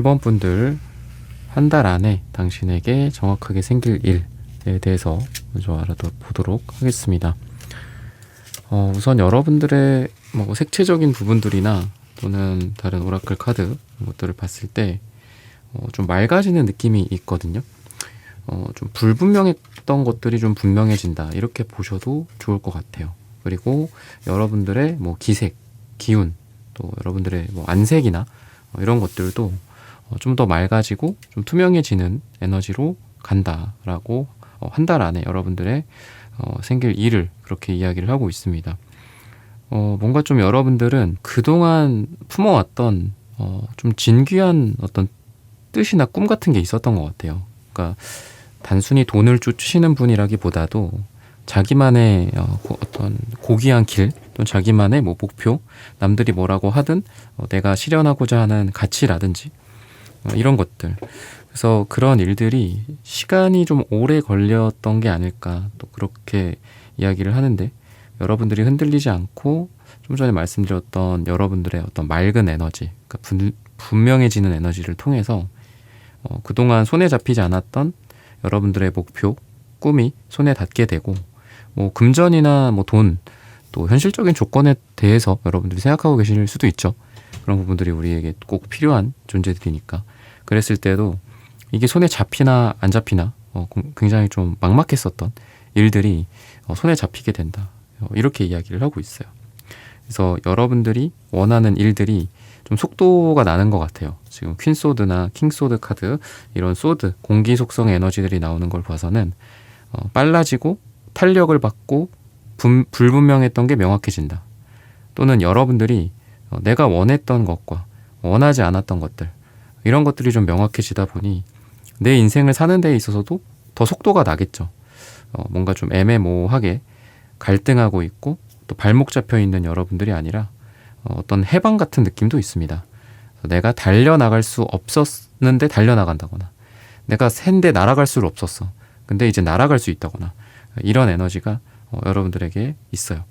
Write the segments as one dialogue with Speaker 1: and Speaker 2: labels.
Speaker 1: 1번 분들 한 달 안에 당신에게 정확하게 생길 일에 대해서 먼저 알아보도록 하겠습니다. 우선 여러분들의 뭐 색채적인 부분들이나 또는 다른 오라클 카드 것들을 봤을 때 좀 맑아지는 느낌이 있거든요. 좀 불분명했던 것들이 좀 분명해진다, 이렇게 보셔도 좋을 것 같아요. 그리고 여러분들의 뭐 기색, 기운, 또 여러분들의 뭐 안색이나 이런 것들도 좀 더 맑아지고 좀 투명해지는 에너지로 간다라고 한 달 안에 여러분들의 생길 일을 그렇게 이야기를 하고 있습니다. 뭔가 좀 여러분들은 그동안 품어왔던 좀 진귀한 어떤 뜻이나 꿈 같은 게 있었던 것 같아요. 그러니까 단순히 돈을 쫓으시는 분이라기보다도 자기만의 어떤 고귀한 길, 또 자기만의 뭐 목표, 남들이 뭐라고 하든 내가 실현하고자 하는 가치라든지 이런 것들. 그래서 그런 일들이 시간이 좀 오래 걸렸던 게 아닐까, 또 그렇게 이야기를 하는데, 여러분들이 흔들리지 않고 좀 전에 말씀드렸던 여러분들의 어떤 맑은 에너지, 그러니까 분명해지는 에너지를 통해서 그동안 손에 잡히지 않았던 여러분들의 목표, 꿈이 손에 닿게 되고, 뭐 금전이나 뭐 돈, 또 현실적인 조건에 대해서 여러분들이 생각하고 계실 수도 있죠. 그런 부분들이 우리에게 꼭 필요한 존재들이니까. 그랬을 때도 이게 손에 잡히나 안 잡히나 굉장히 좀 막막했었던 일들이 손에 잡히게 된다, 이렇게 이야기를 하고 있어요. 그래서 여러분들이 원하는 일들이 좀 속도가 나는 것 같아요. 지금 퀸소드나 킹소드 카드, 이런 소드, 공기 속성의 에너지들이 나오는 걸 봐서는 빨라지고 탄력을 받고 불분명했던 게 명확해진다. 또는 여러분들이 내가 원했던 것과 원하지 않았던 것들, 이런 것들이 좀 명확해지다 보니 내 인생을 사는 데 있어서도 더 속도가 나겠죠. 뭔가 좀 애매모호하게 갈등하고 있고 또 발목 잡혀 있는 여러분들이 아니라 어떤 해방 같은 느낌도 있습니다. 내가 달려나갈 수 없었는데 달려나간다거나, 내가 샌데 날아갈 수 없었어, 근데 이제 날아갈 수 있다거나, 이런 에너지가 여러분들에게 있어요.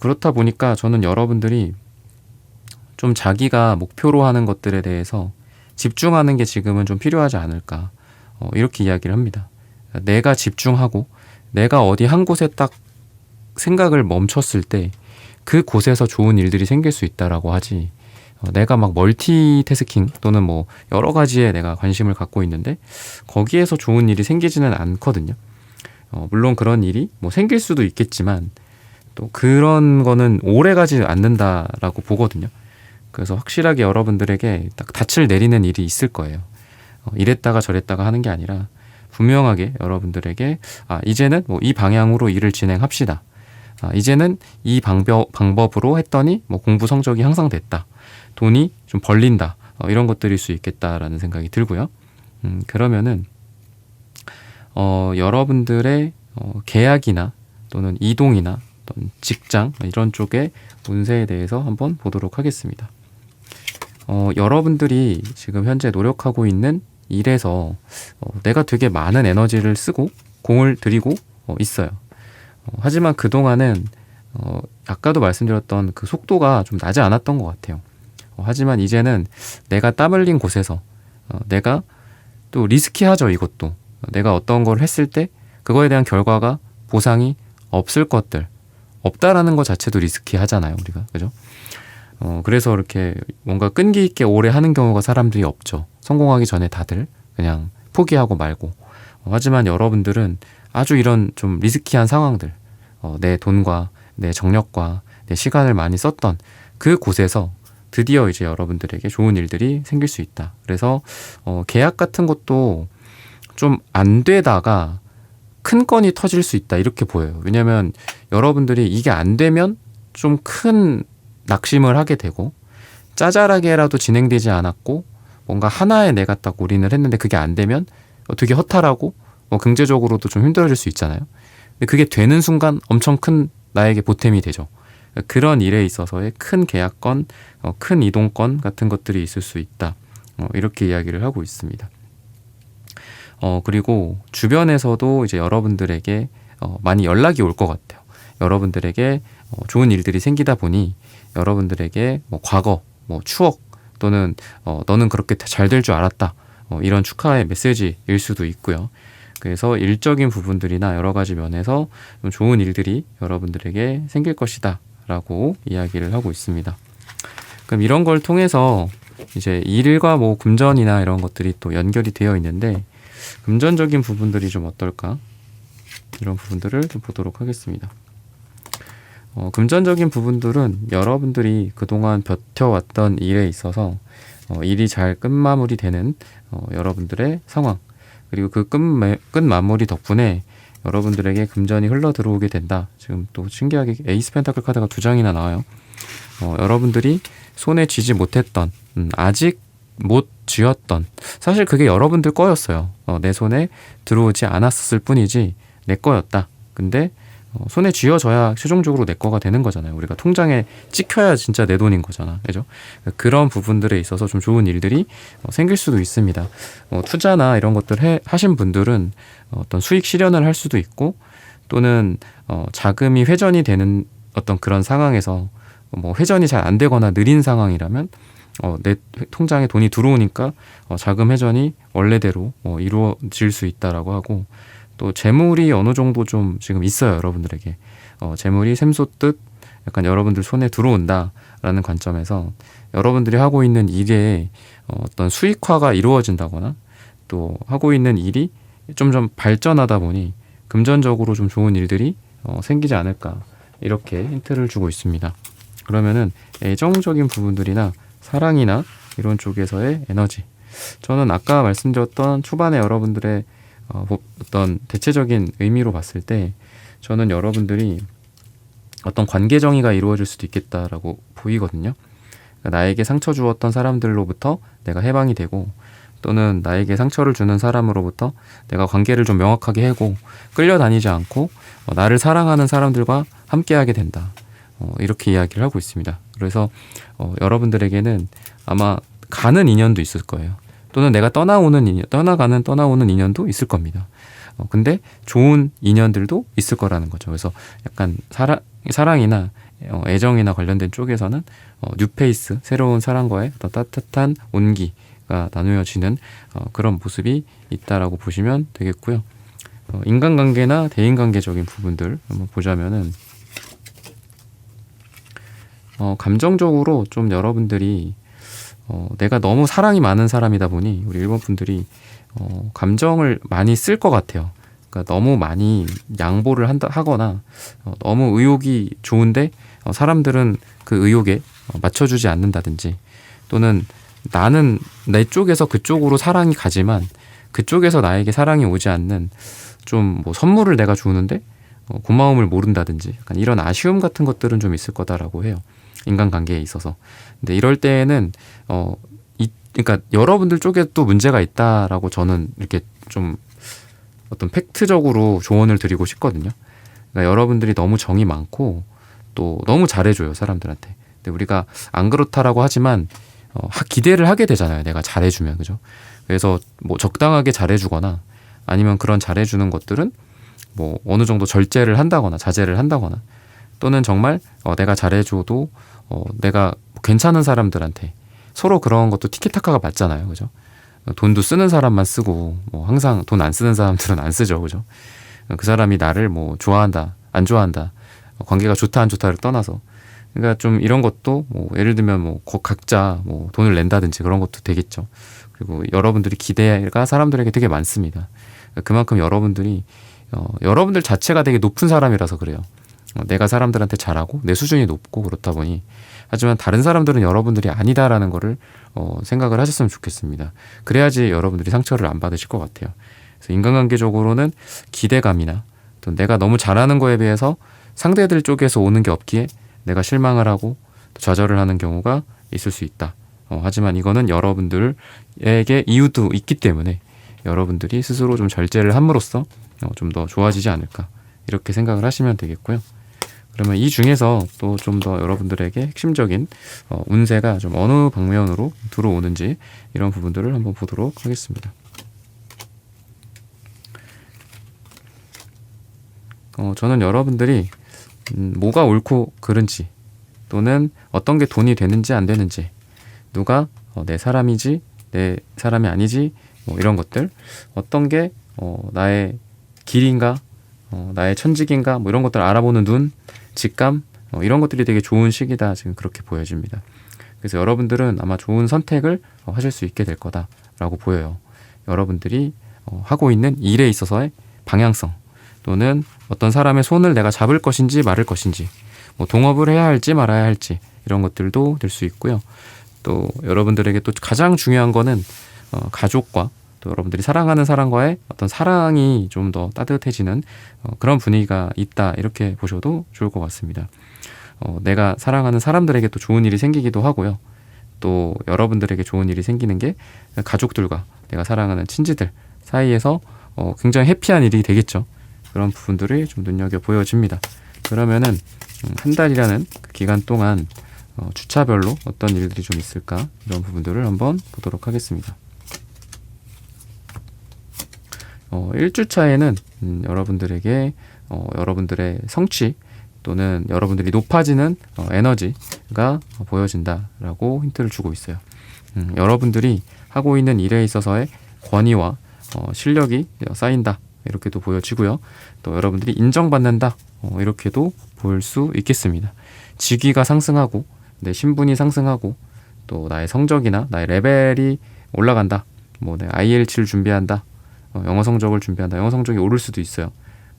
Speaker 1: 그렇다 보니까 저는 여러분들이 좀 자기가 목표로 하는 것들에 대해서 집중하는 게 지금은 좀 필요하지 않을까, 이렇게 이야기를 합니다. 내가 집중하고 내가 어디 한 곳에 딱 생각을 멈췄을 때 그곳에서 좋은 일들이 생길 수 있다라고 하지, 내가 막 멀티태스킹 또는 뭐 여러 가지에 내가 관심을 갖고 있는데 거기에서 좋은 일이 생기지는 않거든요. 물론 그런 일이 뭐 생길 수도 있겠지만 또 그런 거는 오래 가지 않는다라고 보거든요. 그래서 확실하게 여러분들에게 딱 닻을 내리는 일이 있을 거예요. 이랬다가 저랬다가 하는 게 아니라 분명하게 여러분들에게 이제는 뭐 이 방향으로 일을 진행합시다. 이제는 이 방법으로 했더니 뭐 공부 성적이 향상됐다, 돈이 좀 벌린다, 이런 것들일 수 있겠다라는 생각이 들고요. 그러면은 여러분들의 계약이나 또는 이동이나 어떤 직장, 이런 쪽의 운세에 대해서 한번 보도록 하겠습니다. 여러분들이 지금 현재 노력하고 있는 일에서 내가 되게 많은 에너지를 쓰고 공을 들이고 있어요. 하지만 그동안은 아까도 말씀드렸던 그 속도가 좀 나지 않았던 것 같아요. 하지만 이제는 내가 땀 흘린 곳에서 내가 또 리스키하죠. 이것도 내가 어떤 걸 했을 때 그거에 대한 결과가 보상이 없을 것들, 없다라는 것 자체도 리스키하잖아요, 우리가. 그죠? 그래서 이렇게 뭔가 끈기 있게 오래 하는 경우가 사람들이 없죠. 성공하기 전에 다들 그냥 포기하고 말고. 하지만 여러분들은 아주 이런 좀 리스키한 상황들, 내 돈과 내 정력과 내 시간을 많이 썼던 그 곳에서 드디어 이제 여러분들에게 좋은 일들이 생길 수 있다. 그래서 계약 같은 것도 좀 안 되다가 큰 건이 터질 수 있다, 이렇게 보여요. 왜냐면 여러분들이 이게 안 되면 좀 큰 낙심을 하게 되고, 짜잘하게라도 진행되지 않았고 뭔가 하나에 내가 딱 올인을 했는데 그게 안 되면 되게 허탈하고 경제적으로도 좀 힘들어질 수 있잖아요. 근데 그게 되는 순간 엄청 큰 나에게 보탬이 되죠. 그런 일에 있어서의 큰 계약건, 큰 이동건 같은 것들이 있을 수 있다, 이렇게 이야기를 하고 있습니다. 그리고 주변에서도 이제 여러분들에게 많이 연락이 올 것 같아요. 여러분들에게 좋은 일들이 생기다 보니 여러분들에게 뭐 과거, 뭐 추억, 또는 너는 그렇게 잘 될 줄 알았다. 이런 축하의 메시지일 수도 있고요. 그래서 일적인 부분들이나 여러 가지 면에서 좀 좋은 일들이 여러분들에게 생길 것이다 라고 이야기를 하고 있습니다. 그럼 이런 걸 통해서 이제 일과 뭐 금전이나 이런 것들이 또 연결이 되어 있는데, 금전적인 부분들이 좀 어떨까? 이런 부분들을 좀 보도록 하겠습니다. 금전적인 부분들은 여러분들이 그동안 버텨왔던 일에 있어서 일이 잘 끝마무리되는 여러분들의 상황, 그리고 그 끝마무리 덕분에 여러분들에게 금전이 흘러 들어오게 된다. 지금 또 신기하게 에이스 펜타클 카드가 2장이나 나와요. 여러분들이 손에 쥐지 못했던, 아직 못 쥐었던, 사실 그게 여러분들 거였어요. 내 손에 들어오지 않았을 뿐이지 내 거였다. 근데 손에 쥐어져야 최종적으로 내 거가 되는 거잖아요. 우리가 통장에 찍혀야 진짜 내 돈인 거잖아. 그죠? 그런 부분들에 있어서 좀 좋은 일들이 생길 수도 있습니다. 투자나 이런 것들 하신 분들은 어떤 수익 실현을 할 수도 있고, 또는 자금이 회전이 되는 어떤 그런 상황에서 뭐 회전이 잘 안 되거나 느린 상황이라면 내 통장에 돈이 들어오니까 자금 회전이 원래대로 이루어질 수 있다라고 하고, 또 재물이 어느 정도 좀 지금 있어요. 여러분들에게 재물이 샘솟듯 약간 여러분들 손에 들어온다라는 관점에서 여러분들이 하고 있는 일에 어떤 수익화가 이루어진다거나, 또 하고 있는 일이 좀 발전하다 보니 금전적으로 좀 좋은 일들이 생기지 않을까, 이렇게 힌트를 주고 있습니다. 그러면은 애정적인 부분들이나 사랑이나 이런 쪽에서의 에너지, 저는 아까 말씀드렸던 초반에 여러분들의 어떤 대체적인 의미로 봤을 때, 저는 여러분들이 어떤 관계 정의가 이루어질 수도 있겠다라고 보이거든요. 그러니까 나에게 상처 주었던 사람들로부터 내가 해방이 되고, 또는 나에게 상처를 주는 사람으로부터 내가 관계를 좀 명확하게 하고 끌려다니지 않고 나를 사랑하는 사람들과 함께하게 된다. 이렇게 이야기를 하고 있습니다. 그래서 여러분들에게는 아마 가는 인연도 있을 거예요. 또는 내가 떠나오는 인연도 있을 겁니다. 근데 좋은 인연들도 있을 거라는 거죠. 그래서 약간 사랑이나 애정이나 관련된 쪽에서는 뉴페이스, 새로운 사랑과의 어떤 따뜻한 온기가 나누어지는 그런 모습이 있다라고 보시면 되겠고요. 인간관계나 대인관계적인 부분들 한번 보자면은, 감정적으로 좀 여러분들이 내가 너무 사랑이 많은 사람이다 보니 우리 일본 분들이 감정을 많이 쓸 것 같아요. 그러니까 너무 많이 양보를 하거나 너무 의욕이 좋은데 사람들은 그 의욕에 맞춰주지 않는다든지, 또는 나는 내 쪽에서 그쪽으로 사랑이 가지만 그쪽에서 나에게 사랑이 오지 않는, 좀 뭐 선물을 내가 주는데 고마움을 모른다든지, 약간 이런 아쉬움 같은 것들은 좀 있을 거다라고 해요. 인간관계에 있어서. 근데 이럴 때에는 그러니까 여러분들 쪽에 또 문제가 있다라고 저는 이렇게 좀 어떤 팩트적으로 조언을 드리고 싶거든요. 그러니까 여러분들이 너무 정이 많고 또 너무 잘해줘요, 사람들한테. 근데 우리가 안 그렇다라고 하지만 기대를 하게 되잖아요, 내가 잘해주면. 그죠? 그래서 뭐 적당하게 잘해주거나, 아니면 그런 잘해주는 것들은 뭐 어느 정도 절제를 한다거나 자제를 한다거나, 또는 정말 내가 잘해줘도 내가 괜찮은 사람들한테, 서로 그런 것도 티키타카가 맞잖아요. 그죠? 돈도 쓰는 사람만 쓰고, 뭐 항상 돈 안 쓰는 사람들은 안 쓰죠. 그죠? 그 사람이 나를 뭐 좋아한다, 안 좋아한다, 관계가 좋다, 안 좋다를 떠나서. 그러니까 좀 이런 것도 뭐 예를 들면 뭐 각자 뭐 돈을 낸다든지 그런 것도 되겠죠. 그리고 여러분들이 기대가 사람들에게 되게 많습니다. 그만큼 여러분들이 여러분들 자체가 되게 높은 사람이라서 그래요. 내가 사람들한테 잘하고 내 수준이 높고 그렇다 보니. 하지만 다른 사람들은 여러분들이 아니다라는 거를 생각을 하셨으면 좋겠습니다. 그래야지 여러분들이 상처를 안 받으실 것 같아요. 그래서 인간관계적으로는 기대감이나 또 내가 너무 잘하는 거에 비해서 상대들 쪽에서 오는 게 없기에 내가 실망을 하고 좌절을 하는 경우가 있을 수 있다. 하지만 이거는 여러분들에게 이유도 있기 때문에 여러분들이 스스로 좀 절제를 함으로써 좀 더 좋아지지 않을까, 이렇게 생각을 하시면 되겠고요. 그러면 이 중에서 또 좀 더 여러분들에게 핵심적인 운세가 좀 어느 방면으로 들어오는지, 이런 부분들을 한번 보도록 하겠습니다. 저는 여러분들이 뭐가 옳고 그른지, 또는 어떤 게 돈이 되는지 안 되는지, 누가 내 사람이지 내 사람이 아니지 뭐 이런 것들, 어떤 게 나의 길인가, 나의 천직인가, 뭐 이런 것들 알아보는 눈, 직감, 이런 것들이 되게 좋은 시기다, 지금 그렇게 보여집니다. 그래서 여러분들은 아마 좋은 선택을 하실 수 있게 될 거다라고 보여요. 여러분들이 하고 있는 일에 있어서의 방향성, 또는 어떤 사람의 손을 내가 잡을 것인지 말을 것인지, 뭐 동업을 해야 할지 말아야 할지, 이런 것들도 될 수 있고요. 또 여러분들에게 또 가장 중요한 거는 가족과 또 여러분들이 사랑하는 사람과의 어떤 사랑이 좀 더 따뜻해지는 그런 분위기가 있다, 이렇게 보셔도 좋을 것 같습니다. 내가 사랑하는 사람들에게 또 좋은 일이 생기기도 하고요. 또 여러분들에게 좋은 일이 생기는 게 가족들과 내가 사랑하는 친지들 사이에서 굉장히 해피한 일이 되겠죠. 그런 부분들이 좀 눈여겨 보여집니다. 그러면은 한 달이라는 그 기간 동안 주차별로 어떤 일들이 좀 있을까, 이런 부분들을 한번 보도록 하겠습니다. 1주차에는 여러분들에게 여러분들의 성취 또는 여러분들이 높아지는 에너지가 보여진다라고 힌트를 주고 있어요. 여러분들이 하고 있는 일에 있어서의 권위와 실력이 쌓인다, 이렇게도 보여지고요. 또 여러분들이 인정받는다, 이렇게도 볼 수 있겠습니다. 직위가 상승하고 내 신분이 상승하고 또 나의 성적이나 나의 레벨이 올라간다. 뭐 내 IELTS를 준비한다, 영어 성적을 준비한다. 영어 성적이 오를 수도 있어요.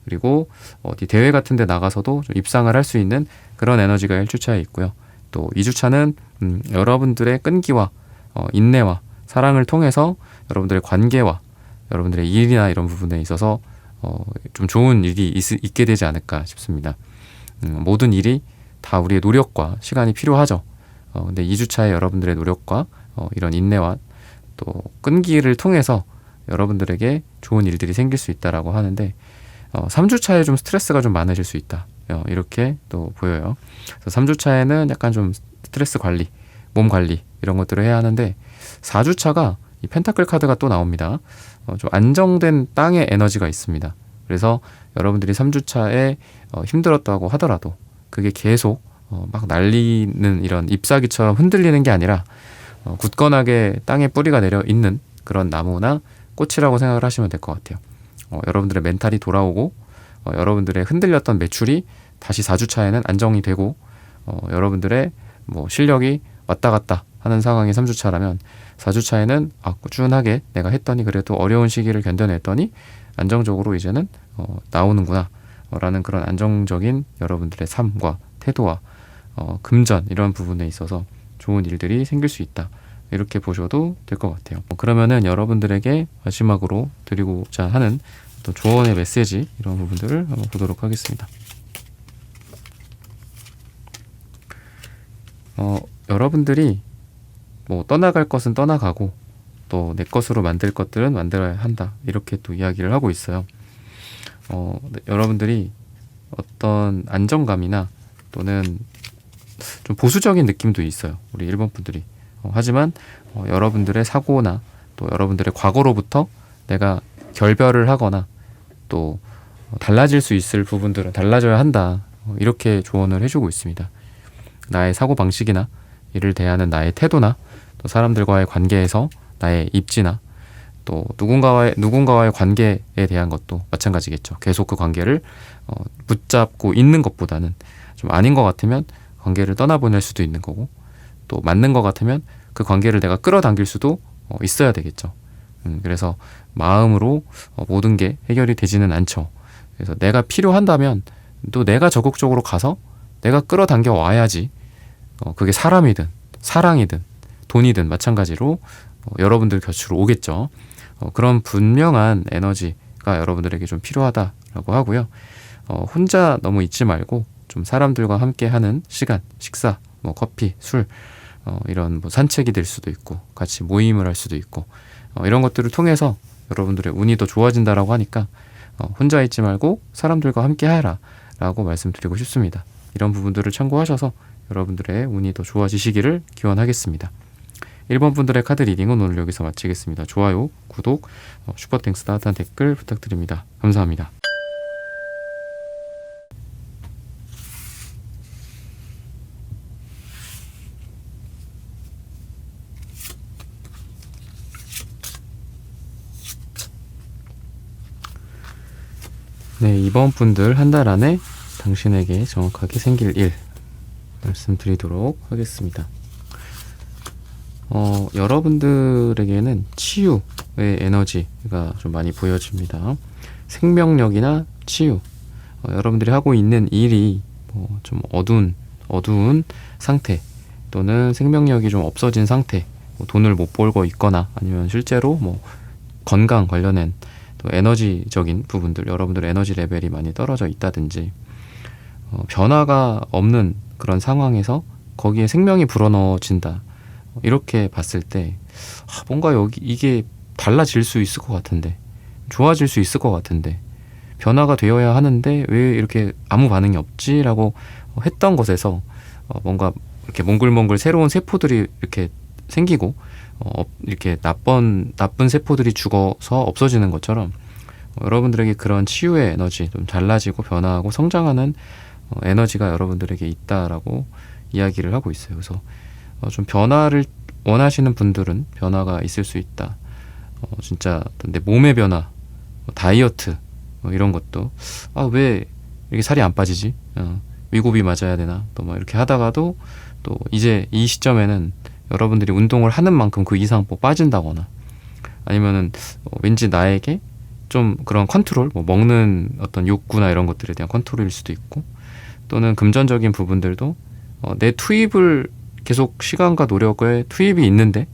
Speaker 1: 그리고 어디 대회 같은 데 나가서도 좀 입상을 할 수 있는 그런 에너지가 1주차에 있고요. 또 2주차는 여러분들의 끈기와 인내와 사랑을 통해서 여러분들의 관계와 여러분들의 일이나 이런 부분에 있어서 좀 좋은 일이 있게 되지 않을까 싶습니다. 모든 일이 다 우리의 노력과 시간이 필요하죠. 근데 2주차에 여러분들의 노력과 이런 인내와 또 끈기를 통해서 여러분들에게 좋은 일들이 생길 수 있다라고 하는데, 3주차에 좀 스트레스가 좀 많아질 수 있다, 이렇게 또 보여요. 그래서 3주차에는 약간 좀 스트레스 관리, 몸 관리, 이런 것들을 해야 하는데, 4주차가 이 펜타클 카드가 또 나옵니다. 좀 안정된 땅의 에너지가 있습니다. 그래서 여러분들이 3주차에 힘들었다고 하더라도 그게 계속 막 날리는 이런 잎사귀처럼 흔들리는 게 아니라 굳건하게 땅에 뿌리가 내려 있는 그런 나무나 꽃이라고 생각을 하시면 될 것 같아요. 여러분들의 멘탈이 돌아오고 여러분들의 흔들렸던 매출이 다시 4주차에는 안정이 되고 여러분들의 뭐 실력이 왔다 갔다 하는 상황이 3주차라면 4주차에는 꾸준하게 내가 했더니 그래도 어려운 시기를 견뎌냈더니 안정적으로 이제는 나오는구나 라는 그런 안정적인 여러분들의 삶과 태도와 금전, 이런 부분에 있어서 좋은 일들이 생길 수 있다, 이렇게 보셔도 될 것 같아요. 그러면은 여러분들에게 마지막으로 드리고자 하는 또 조언의 메시지, 이런 부분들을 한번 보도록 하겠습니다. 여러분들이 뭐 떠나갈 것은 떠나가고 또 내 것으로 만들 것들은 만들어야 한다, 이렇게 또 이야기를 하고 있어요. 여러분들이 어떤 안정감이나 또는 좀 보수적인 느낌도 있어요, 우리 1번 분들이. 하지만 여러분들의 사고나 또 여러분들의 과거로부터 내가 결별을 하거나 또 달라질 수 있을 부분들은 달라져야 한다, 이렇게 조언을 해주고 있습니다. 나의 사고방식이나 이를 대하는 나의 태도나 또 사람들과의 관계에서 나의 입지나 또 누군가와의 관계에 대한 것도 마찬가지겠죠. 계속 그 관계를 붙잡고 있는 것보다는 좀 아닌 것 같으면 관계를 떠나보낼 수도 있는 거고, 또 맞는 것 같으면 그 관계를 내가 끌어당길 수도 있어야 되겠죠. 그래서 마음으로 모든 게 해결이 되지는 않죠. 그래서 내가 필요한다면 또 내가 적극적으로 가서 내가 끌어당겨 와야지, 그게 사람이든 사랑이든 돈이든 마찬가지로 여러분들 곁으로 오겠죠. 그런 분명한 에너지가 여러분들에게 좀 필요하다라고 하고요. 혼자 너무 있지 말고 좀 사람들과 함께 하는 시간, 식사, 뭐 커피, 술, 이런 뭐 산책이 될 수도 있고 같이 모임을 할 수도 있고 이런 것들을 통해서 여러분들의 운이 더 좋아진다라고 하니까 혼자 있지 말고 사람들과 함께 하라 라고 말씀드리고 싶습니다. 이런 부분들을 참고하셔서 여러분들의 운이 더 좋아지시기를 기원하겠습니다. 1번 분들의 카드 리딩은 오늘 여기서 마치겠습니다. 좋아요, 구독, 슈퍼땡스 따뜻한 댓글 부탁드립니다. 감사합니다. 네, 이번 분들 한 달 안에 당신에게 정확하게 생길 일 말씀드리도록 하겠습니다. 여러분들에게는 치유의 에너지가 좀 많이 보여집니다. 생명력이나 치유, 여러분들이 하고 있는 일이 좀 어두운 상태, 또는 생명력이 좀 없어진 상태, 돈을 못 벌고 있거나 아니면 실제로 건강 관련된 또 에너지적인 부분들, 여러분들의 에너지 레벨이 많이 떨어져 있다든지, 변화가 없는 그런 상황에서 거기에 생명이 불어넣어진다, 이렇게 봤을 때 뭔가 이게 달라질 수 있을 것 같은데, 좋아질 수 있을 것 같은데, 변화가 되어야 하는데 왜 이렇게 아무 반응이 없지? 라고 했던 것에서 뭔가 이렇게 몽글몽글 새로운 세포들이 이렇게 생기고, 이렇게 나쁜 세포들이 죽어서 없어지는 것처럼, 여러분들에게 그런 치유의 에너지, 좀 달라지고 변화하고 성장하는 에너지가 여러분들에게 있다라고 이야기를 하고 있어요. 그래서 좀 변화를 원하시는 분들은 변화가 있을 수 있다. 진짜 내 몸의 변화, 다이어트, 이런 것도 왜 이렇게 살이 안 빠지지? 위고비 맞아야 되나? 또 이렇게 하다가도 또 이제 이 시점에는 여러분들이 운동을 하는 만큼 그 이상 빠진다거나, 아니면은 왠지 나에게 좀 그런 컨트롤, 먹는 어떤 욕구나 이런 것들에 대한 컨트롤일 수도 있고, 또는 금전적인 부분들도 내 투입을 계속 시간과 노력에 투입이 있는데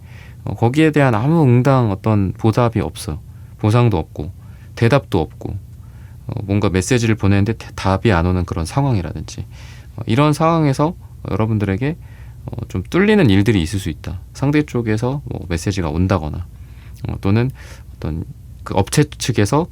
Speaker 1: 거기에 대한 아무 응당 어떤 보답이 없어. 보상도 없고 대답도 없고, 뭔가 메시지를 보내는데 답이 안 오는 그런 상황이라든지, 이런 상황에서 여러분들에게 좀 뚫리는 일들이 있을 수 있다. 상대 쪽에서 메시지가 온다거나, 또는 어떤 그 업체 측에서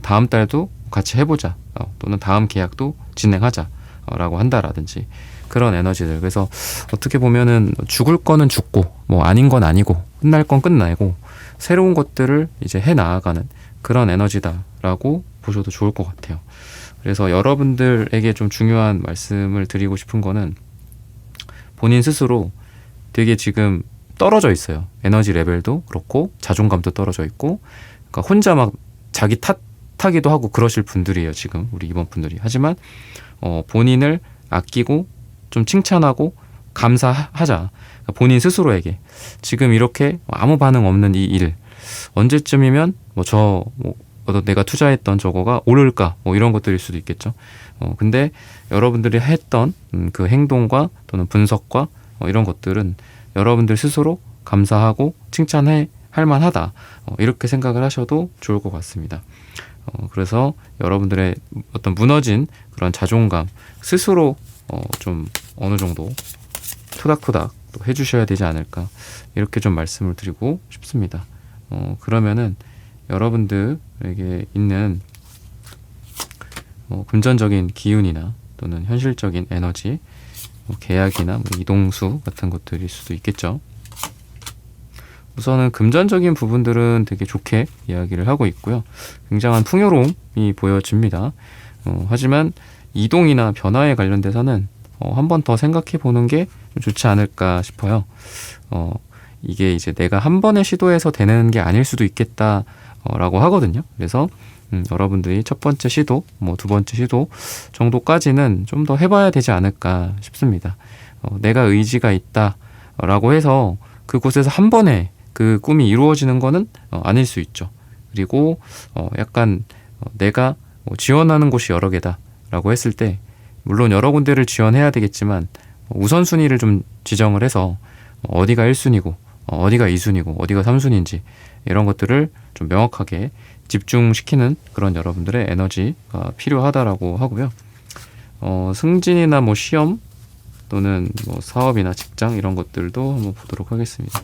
Speaker 1: 다음 달도 같이 해보자, 또는 다음 계약도 진행하자 라고 한다라든지, 그런 에너지들. 그래서 어떻게 보면은 죽을 거는 죽고 아닌 건 아니고 끝날 건 끝나고 새로운 것들을 이제 해 나아가는 그런 에너지다라고 보셔도 좋을 것 같아요. 그래서 여러분들에게 좀 중요한 말씀을 드리고 싶은 거는, 본인 스스로 되게 지금 떨어져 있어요. 에너지 레벨도 그렇고 자존감도 떨어져 있고, 그러니까 혼자 자기 탓하기도 하고 그러실 분들이에요, 지금 우리 이번 분들이. 하지만 본인을 아끼고 좀 칭찬하고 감사하자. 그러니까 본인 스스로에게 지금 이렇게 아무 반응 없는 이 일, 언제쯤이면 내가 투자했던 저거가 오를까, 이런 것들일 수도 있겠죠. 근데 여러분들이 했던 그 행동과 또는 분석과 이런 것들은 여러분들 스스로 감사하고 칭찬해 할 만하다, 이렇게 생각을 하셔도 좋을 것 같습니다. 그래서 여러분들의 어떤 무너진 그런 자존감 스스로 좀 어느 정도 토닥토닥 또 해주셔야 되지 않을까, 이렇게 좀 말씀을 드리고 싶습니다. 그러면은 여러분들에게 있는 금전적인 기운이나 또는 현실적인 에너지, 계약이나 이동수 같은 것들일 수도 있겠죠. 우선은 금전적인 부분들은 되게 좋게 이야기를 하고 있고요. 굉장한 풍요로움이 보여집니다. 하지만 이동이나 변화에 관련돼서는 한 번 더 생각해 보는 게 좋지 않을까 싶어요. 이게 이제 내가 한 번의 시도에서 되는 게 아닐 수도 있겠다 라고 하거든요. 그래서 여러분들이 첫 번째 시도, 두 번째 시도 정도까지는 좀 더 해봐야 되지 않을까 싶습니다. 내가 의지가 있다 라고 해서 그곳에서 한 번에 그 꿈이 이루어지는 거는 아닐 수 있죠. 그리고 약간 내가 지원하는 곳이 여러 개다 라고 했을 때, 물론 여러 군데를 지원해야 되겠지만 우선순위를 좀 지정을 해서 어디가 1순위고 어디가 2순위고 어디가 3순위인지 이런 것들을 좀 명확하게 집중시키는 그런 여러분들의 에너지가 필요하다라고 하고요. 승진이나 시험 또는 사업이나 직장 이런 것들도 한번 보도록 하겠습니다.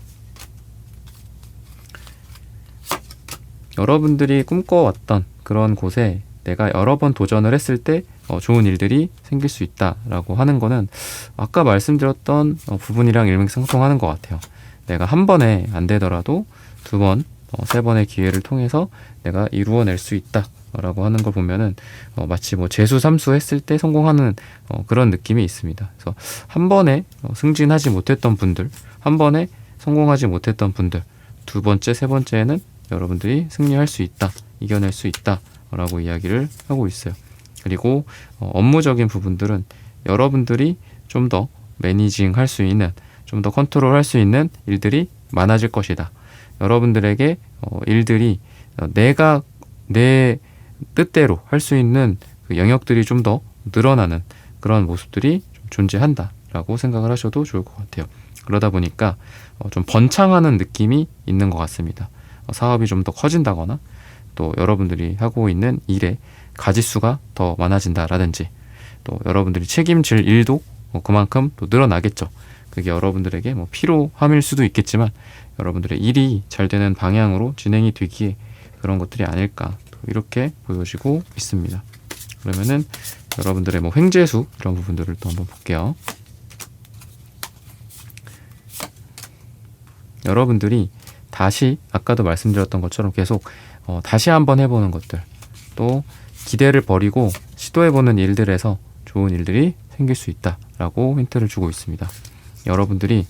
Speaker 1: 여러분들이 꿈꿔왔던 그런 곳에 내가 여러 번 도전을 했을 때 좋은 일들이 생길 수 있다라고 하는 거는 아까 말씀드렸던 부분이랑 일맥상통하는 것 같아요. 내가 한 번에 안 되더라도 두 번, 세 번의 기회를 통해서 내가 이루어낼 수 있다라고 하는 걸 보면은 마치 재수, 삼수 했을 때 성공하는 그런 느낌이 있습니다. 그래서 한 번에 승진하지 못했던 분들, 한 번에 성공하지 못했던 분들, 두 번째, 세 번째에는 여러분들이 승리할 수 있다, 이겨낼 수 있다 라고 이야기를 하고 있어요. 그리고 업무적인 부분들은 여러분들이 좀 더 매니징 할 수 있는, 좀 더 컨트롤 할 수 있는 일들이 많아질 것이다. 여러분들에게 일들이 내가 내 뜻대로 할 수 있는 그 영역들이 좀 더 늘어나는 그런 모습들이 좀 존재한다 라고 생각을 하셔도 좋을 것 같아요. 그러다 보니까 좀 번창하는 느낌이 있는 것 같습니다. 사업이 좀 더 커진다거나 또 여러분들이 하고 있는 일의 가짓수가 더 많아진다라든지 또 여러분들이 책임질 일도 그만큼 또 늘어나겠죠. 그게 여러분들에게 뭐 피로함일 수도 있겠지만 여러분들의 일이 잘 되는 방향으로 진행이 되기에 그런 것들이 아닐까 또 이렇게 보여지고 있습니다. 그러면은 여러분들의 뭐 횡재수 이런 부분들을 또 한번 볼게요. 여러분들이 다시 아까도 말씀드렸던 것처럼 계속 다시 한번 해보는 것들, 또 기대를 버리고 시도해보는 일들에서 좋은 일들이 생길 수 있다라고 힌트를 주고 있습니다. 여러분들이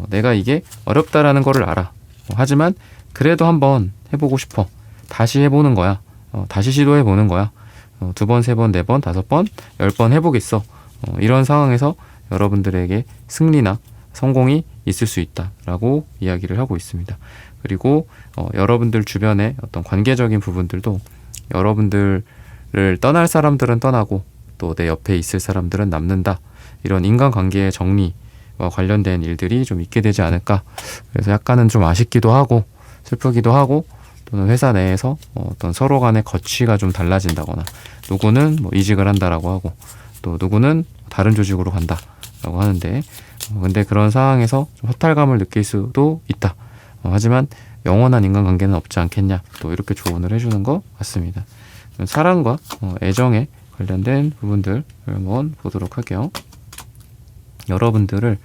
Speaker 1: 내가 이게 어렵다라는 거를 알아. 하지만 그래도 한번 해보고 싶어. 다시 해보는 거야. 다시 시도해보는 거야. 2번, 3번, 4번, 5번, 10번 해보겠어. 이런 상황에서 여러분들에게 승리나 성공이 있을 수 있다라고 이야기를 하고 있습니다. 그리고 여러분들 주변의 어떤 관계적인 부분들도 여러분들을 떠날 사람들은 떠나고 또 내 옆에 있을 사람들은 남는다. 이런 인간관계의 정리와 관련된 일들이 좀 있게 되지 않을까. 그래서 약간은 좀 아쉽기도 하고 슬프기도 하고 또는 회사 내에서 어떤 서로 간의 거취가 좀 달라진다거나 누구는 뭐 이직을 한다라고 하고 또 누구는 다른 조직으로 간다라고 하는데 근데 그런 상황에서 좀 허탈감을 느낄 수도 있다. 하지만 영원한 인간관계는 없지 않겠냐. 또 이렇게 조언을 해주는 것 같습니다. 사랑과 애정에 관련된 부분들 한번 보도록 할게요. 여러분들을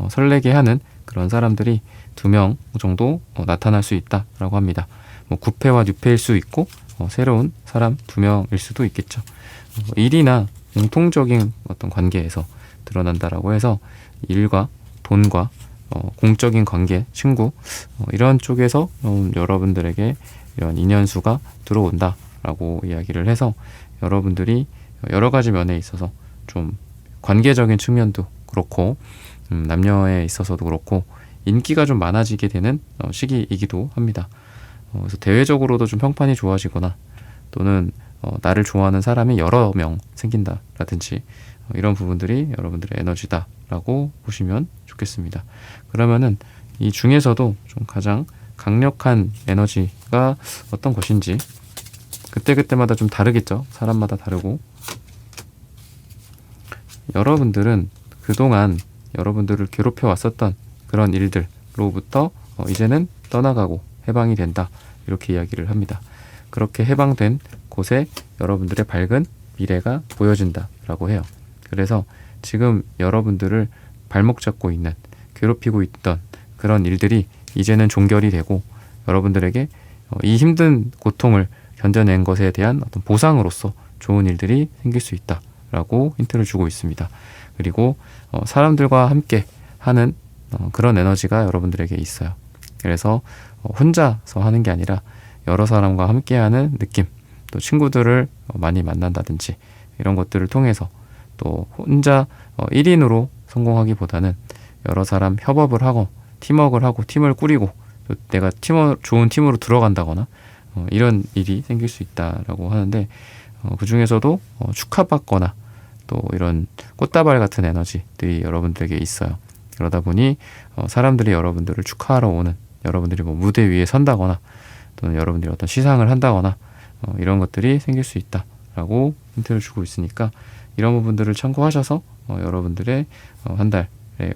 Speaker 1: 설레게 하는 그런 사람들이 2명 정도 나타날 수 있다라고 합니다. 뭐 구패와 뉴패일 수 있고 새로운 사람 2명일 수도 있겠죠. 일이나 공통적인 어떤 관계에서 드러난다라고 해서 일과 돈과 공적인 관계, 친구 이런 쪽에서 여러분들에게 이런 인연수가 들어온다라고 이야기를 해서 여러분들이 여러 가지 면에 있어서 좀 관계적인 측면도 그렇고 남녀에 있어서도 그렇고 인기가 좀 많아지게 되는 시기이기도 합니다. 그래서 대외적으로도 좀 평판이 좋아지거나 또는 나를 좋아하는 사람이 여러 명 생긴다라든지 이런 부분들이 여러분들의 에너지다라고 보시면 좋겠습니다. 그러면은 이 중에서도 좀 가장 강력한 에너지가 어떤 것인지 그때그때마다 좀 다르겠죠. 사람마다 다르고 여러분들은 그동안 여러분들을 괴롭혀 왔었던 그런 일들로부터 이제는 떠나가고 해방이 된다. 이렇게 이야기를 합니다. 그렇게 해방된 곳에 여러분들의 밝은 미래가 보여진다라고 해요. 그래서 지금 여러분들을 발목 잡고 있는, 괴롭히고 있던 그런 일들이 이제는 종결이 되고 여러분들에게 이 힘든 고통을 견뎌낸 것에 대한 어떤 보상으로서 좋은 일들이 생길 수 있다라고 힌트를 주고 있습니다. 그리고 사람들과 함께 하는 그런 에너지가 여러분들에게 있어요. 그래서 혼자서 하는 게 아니라 여러 사람과 함께하는 느낌, 또 친구들을 많이 만난다든지 이런 것들을 통해서 또 혼자 1인으로 성공하기보다는 여러 사람 협업을 하고 팀워크를 하고 팀을 꾸리고 또 내가 좋은 팀으로 들어간다거나 이런 일이 생길 수 있다라고 하는데 그 중에서도 축하받거나 또 이런 꽃다발 같은 에너지들이 여러분들에게 있어요. 그러다 보니 사람들이 여러분들을 축하하러 오는, 여러분들이 뭐 무대 위에 선다거나 또는 여러분들이 어떤 시상을 한다거나 이런 것들이 생길 수 있다라고 힌트를 주고 있으니까 이런 부분들을 참고하셔서 여러분들의 한 달의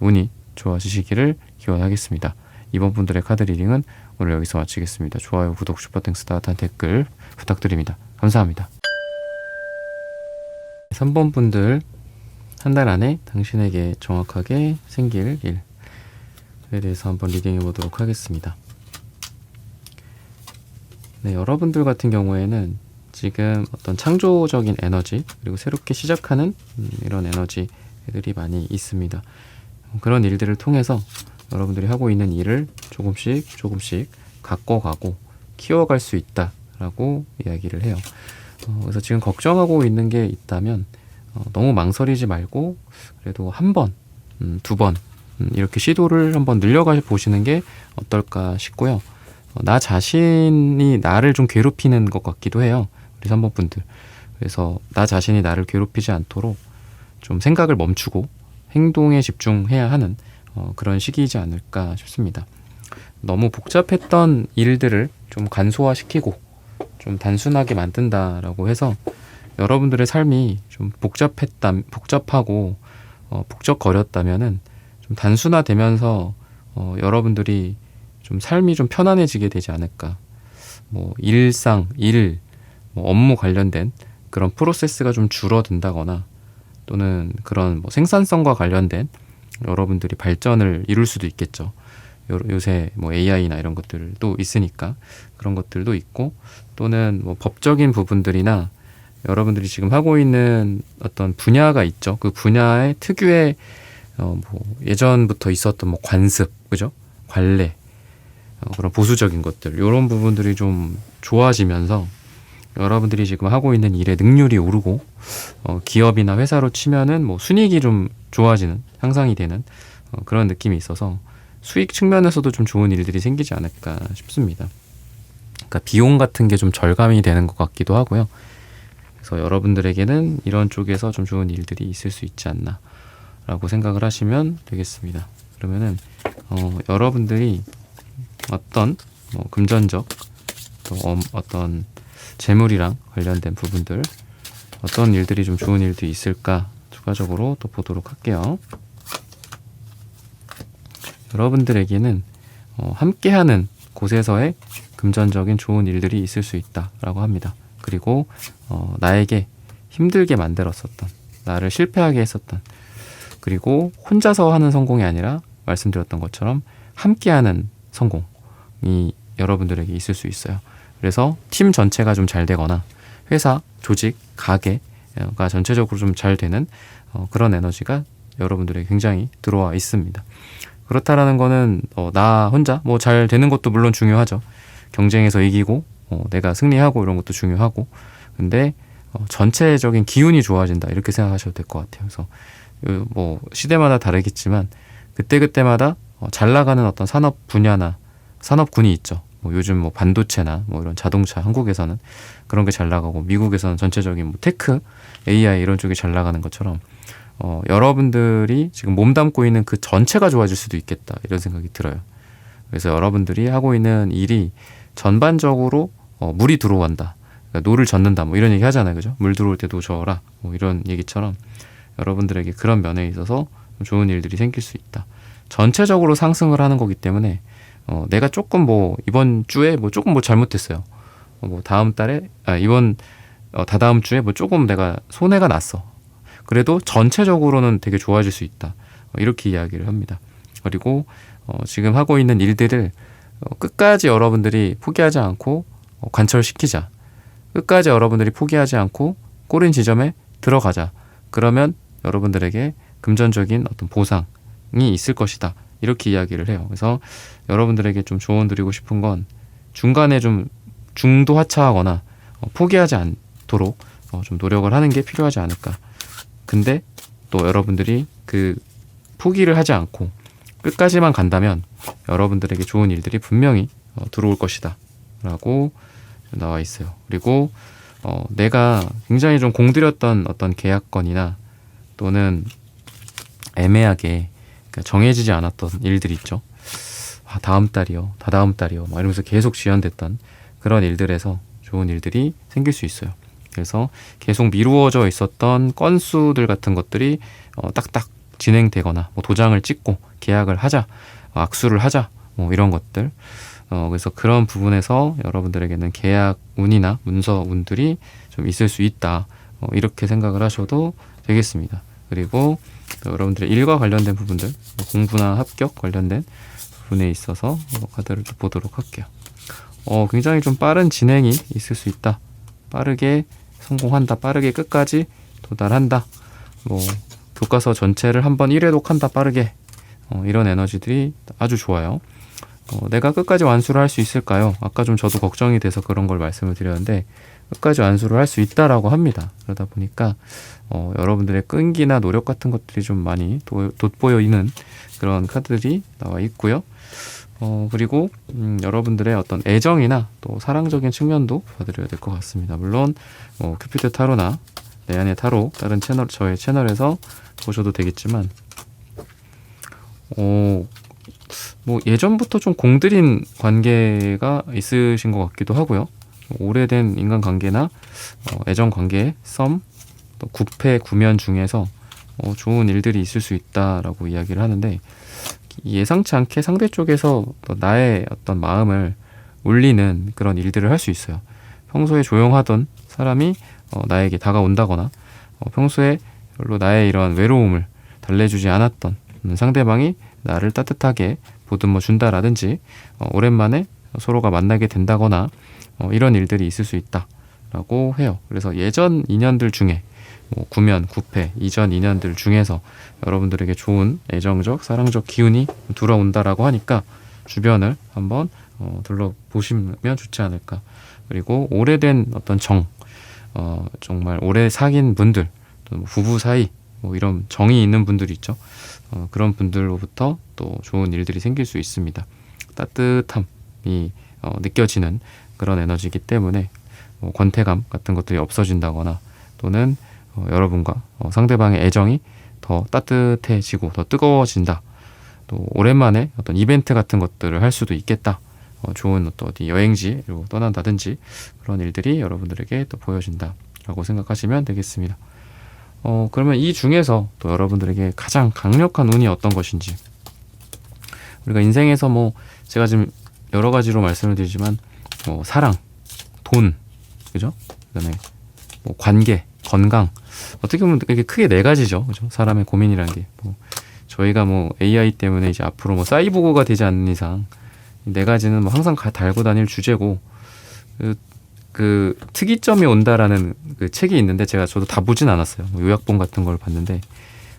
Speaker 1: 운이 좋아지시기를 기원하겠습니다. 이번 분들의 카드 리딩은 오늘 여기서 마치겠습니다. 좋아요, 구독, 슈퍼땡스, 따뜻한 댓글 부탁드립니다. 감사합니다. 3번 분들 한 달 안에 당신에게 정확하게 생길 일에 대해서 한번 리딩해 보도록 하겠습니다. 네, 여러분들 같은 경우에는 지금 어떤 창조적인 에너지 그리고 새롭게 시작하는 이런 에너지들이 많이 있습니다. 그런 일들을 통해서 여러분들이 하고 있는 일을 조금씩 가꿔가고 키워갈 수 있다라고 이야기를 해요. 그래서 지금 걱정하고 있는 게 있다면 너무 망설이지 말고 그래도 한 번, 두 번 이렇게 시도를 한번 늘려가 보시는 게 어떨까 싶고요. 나 자신이 나를 좀 괴롭히는 것 같기도 해요. 우리 3번 분들. 그래서 나 자신이 나를 괴롭히지 않도록 좀 생각을 멈추고 행동에 집중해야 하는 그런 시기이지 않을까 싶습니다. 너무 복잡했던 일들을 좀 간소화시키고 좀 단순하게 만든다라고 해서 여러분들의 삶이 좀 복잡하고 북적거렸다면은 좀 단순화되면서 여러분들이 좀 삶이 좀 편안해지게 되지 않을까. 뭐 일상, 일, 뭐 업무 관련된 그런 프로세스가 좀 줄어든다거나 또는 그런 뭐 생산성과 관련된 여러분들이 발전을 이룰 수도 있겠죠. 요새 뭐 AI나 이런 것들도 있으니까 그런 것들도 있고 또는 뭐 법적인 부분들이나 여러분들이 지금 하고 있는 어떤 분야가 있죠. 그 분야의 특유의 뭐 예전부터 있었던 뭐 관습, 그죠? 관례, 그런 보수적인 것들 이런 부분들이 좀 좋아지면서 여러분들이 지금 하고 있는 일의 능률이 오르고 기업이나 회사로 치면은 뭐 순이익이 좀 좋아지는 향상이 되는 그런 느낌이 있어서 수익 측면에서도 좀 좋은 일들이 생기지 않을까 싶습니다. 그러니까 비용 같은 게 좀 절감이 되는 것 같기도 하고요. 그래서 여러분들에게는 이런 쪽에서 좀 좋은 일들이 있을 수 있지 않나라고 생각을 하시면 되겠습니다. 그러면은 여러분들이 어떤 뭐 금전적 또 어떤 재물이랑 관련된 부분들 어떤 일들이 좀 좋은 일들이 있을까 추가적으로 또 보도록 할게요. 여러분들에게는 함께하는 곳에서의 금전적인 좋은 일들이 있을 수 있다라고 합니다. 그리고 나에게 힘들게 만들었었던 나를 실패하게 했었던 그리고 혼자서 하는 성공이 아니라 말씀드렸던 것처럼 함께하는 성공이 여러분들에게 있을 수 있어요. 그래서 팀 전체가 좀 잘 되거나 회사, 조직, 가게가 전체적으로 좀 잘 되는 그런 에너지가 여러분들에게 굉장히 들어와 있습니다. 그렇다라는 거는 나 혼자 뭐 잘 되는 것도 물론 중요하죠. 경쟁에서 이기고 내가 승리하고 이런 것도 중요하고 근데 전체적인 기운이 좋아진다 이렇게 생각하셔도 될 것 같아요. 그래서 뭐 시대마다 다르겠지만 그때그때마다 잘 나가는 어떤 산업 분야나 산업군이 있죠. 뭐 요즘 뭐 반도체나 뭐 이런 자동차 한국에서는 그런 게 잘 나가고 미국에서는 전체적인 뭐 테크, AI 이런 쪽이 잘 나가는 것처럼 여러분들이 지금 몸담고 있는 그 전체가 좋아질 수도 있겠다 이런 생각이 들어요. 그래서 여러분들이 하고 있는 일이 전반적으로 물이 들어간다. 그러니까 노를 젓는다. 뭐 이런 얘기 하잖아요. 그죠? 물 들어올 때 노 저어라. 뭐 이런 얘기처럼 여러분들에게 그런 면에 있어서 좋은 일들이 생길 수 있다. 전체적으로 상승을 하는 거기 때문에 내가 조금 뭐 이번 주에 뭐 조금 뭐 잘못했어요. 뭐 다음 달에 이번 다다음 주에 뭐 조금 내가 손해가 났어. 그래도 전체적으로는 되게 좋아질 수 있다. 이렇게 이야기를 합니다. 그리고 지금 하고 있는 일들을 끝까지 여러분들이 포기하지 않고 관철시키자. 끝까지 여러분들이 포기하지 않고 꼬린 지점에 들어가자. 그러면 여러분들에게 금전적인 어떤 보상이 있을 것이다. 이렇게 이야기를 해요. 그래서 여러분들에게 좀 조언 드리고 싶은 건 중간에 좀 중도 하차하거나 포기하지 않도록 좀 노력을 하는 게 필요하지 않을까. 근데 또 여러분들이 그 포기를 하지 않고 끝까지만 간다면 여러분들에게 좋은 일들이 분명히 들어올 것이다 라고 나와 있어요. 그리고 내가 굉장히 좀 공들였던 어떤 계약건이나 또는 애매하게 정해지지 않았던 일들이 있죠. 다음 달이요, 다다음 달이요 막 이러면서 계속 지연됐던 그런 일들에서 좋은 일들이 생길 수 있어요. 그래서 계속 미루어져 있었던 건수들 같은 것들이 딱딱 진행되거나 뭐 도장을 찍고 계약을 하자, 악수를 하자 뭐 이런 것들 그래서 그런 부분에서 여러분들에게는 계약 운이나 문서 운들이 좀 있을 수 있다 이렇게 생각을 하셔도 되겠습니다. 그리고 여러분들의 일과 관련된 부분들 공부나 합격 관련된 부분에 있어서 카드를 또 보도록 할게요. 굉장히 좀 빠른 진행이 있을 수 있다. 빠르게 성공한다. 빠르게 끝까지 도달한다. 뭐 교과서 전체를 한번 1회독 한다. 빠르게 이런 에너지들이 아주 좋아요. 내가 끝까지 완수를 할 수 있을까요? 아까 좀 저도 걱정이 돼서 그런 걸 말씀을 드렸는데 끝까지 완수를 할 수 있다라고 합니다. 그러다 보니까 여러분들의 끈기나 노력 같은 것들이 좀 많이 돋보여 있는 그런 카드들이 나와 있고요. 그리고 여러분들의 어떤 애정이나 또 사랑적인 측면도 봐드려야 될 것 같습니다. 물론 큐피드 타로나 내 안의 타로 다른 채널, 저의 채널에서 보셔도 되겠지만 뭐 예전부터 좀 공들인 관계가 있으신 것 같기도 하고요. 오래된 인간관계나 애정관계, 썸, 또 구패, 구면 중에서 좋은 일들이 있을 수 있다라고 이야기를 하는데, 예상치 않게 상대 쪽에서 또 나의 어떤 마음을 울리는 그런 일들을 할 수 있어요. 평소에 조용하던 사람이 나에게 다가온다거나, 평소에 별로 나의 이런 외로움을 달래주지 않았던 상대방이 나를 따뜻하게 보듬어 준다라든지, 오랜만에 서로가 만나게 된다거나, 이런 일들이 있을 수 있다라고 해요. 그래서 예전 인연들 중에 구면, 구패, 이전 인연들 중에서 여러분들에게 좋은 애정적, 사랑적 기운이 들어온다라고 하니까 주변을 한번 둘러보시면 좋지 않을까. 그리고 오래된 어떤 정말 오래 사귄 분들, 또 부부 사이, 이런 정이 있는 분들이 있죠. 그런 분들로부터 또 좋은 일들이 생길 수 있습니다. 따뜻함이 느껴지는 그런 에너지이기 때문에 권태감 같은 것들이 없어진다거나, 또는 여러분과 상대방의 애정이 더 따뜻해지고 더 뜨거워진다. 또 오랜만에 어떤 이벤트 같은 것들을 할 수도 있겠다. 좋은 또 어디 여행지로 떠난다든지 그런 일들이 여러분들에게 또 보여진다라고 생각하시면 되겠습니다. 그러면 이 중에서 또 여러분들에게 가장 강력한 운이 어떤 것인지, 우리가 인생에서 제가 지금 여러 가지로 말씀을 드리지만 사랑, 돈, 그죠? 그다음에 관계, 건강, 어떻게 보면 이게 크게 네 가지죠, 그죠? 사람의 고민이라는 게 저희가 AI 때문에 이제 앞으로 사이보그가 되지 않는 이상 네 가지는 항상 달고 다닐 주제고, 그 특이점이 온다라는 그 책이 있는데 저도 다 보진 않았어요. 요약본 같은 걸 봤는데,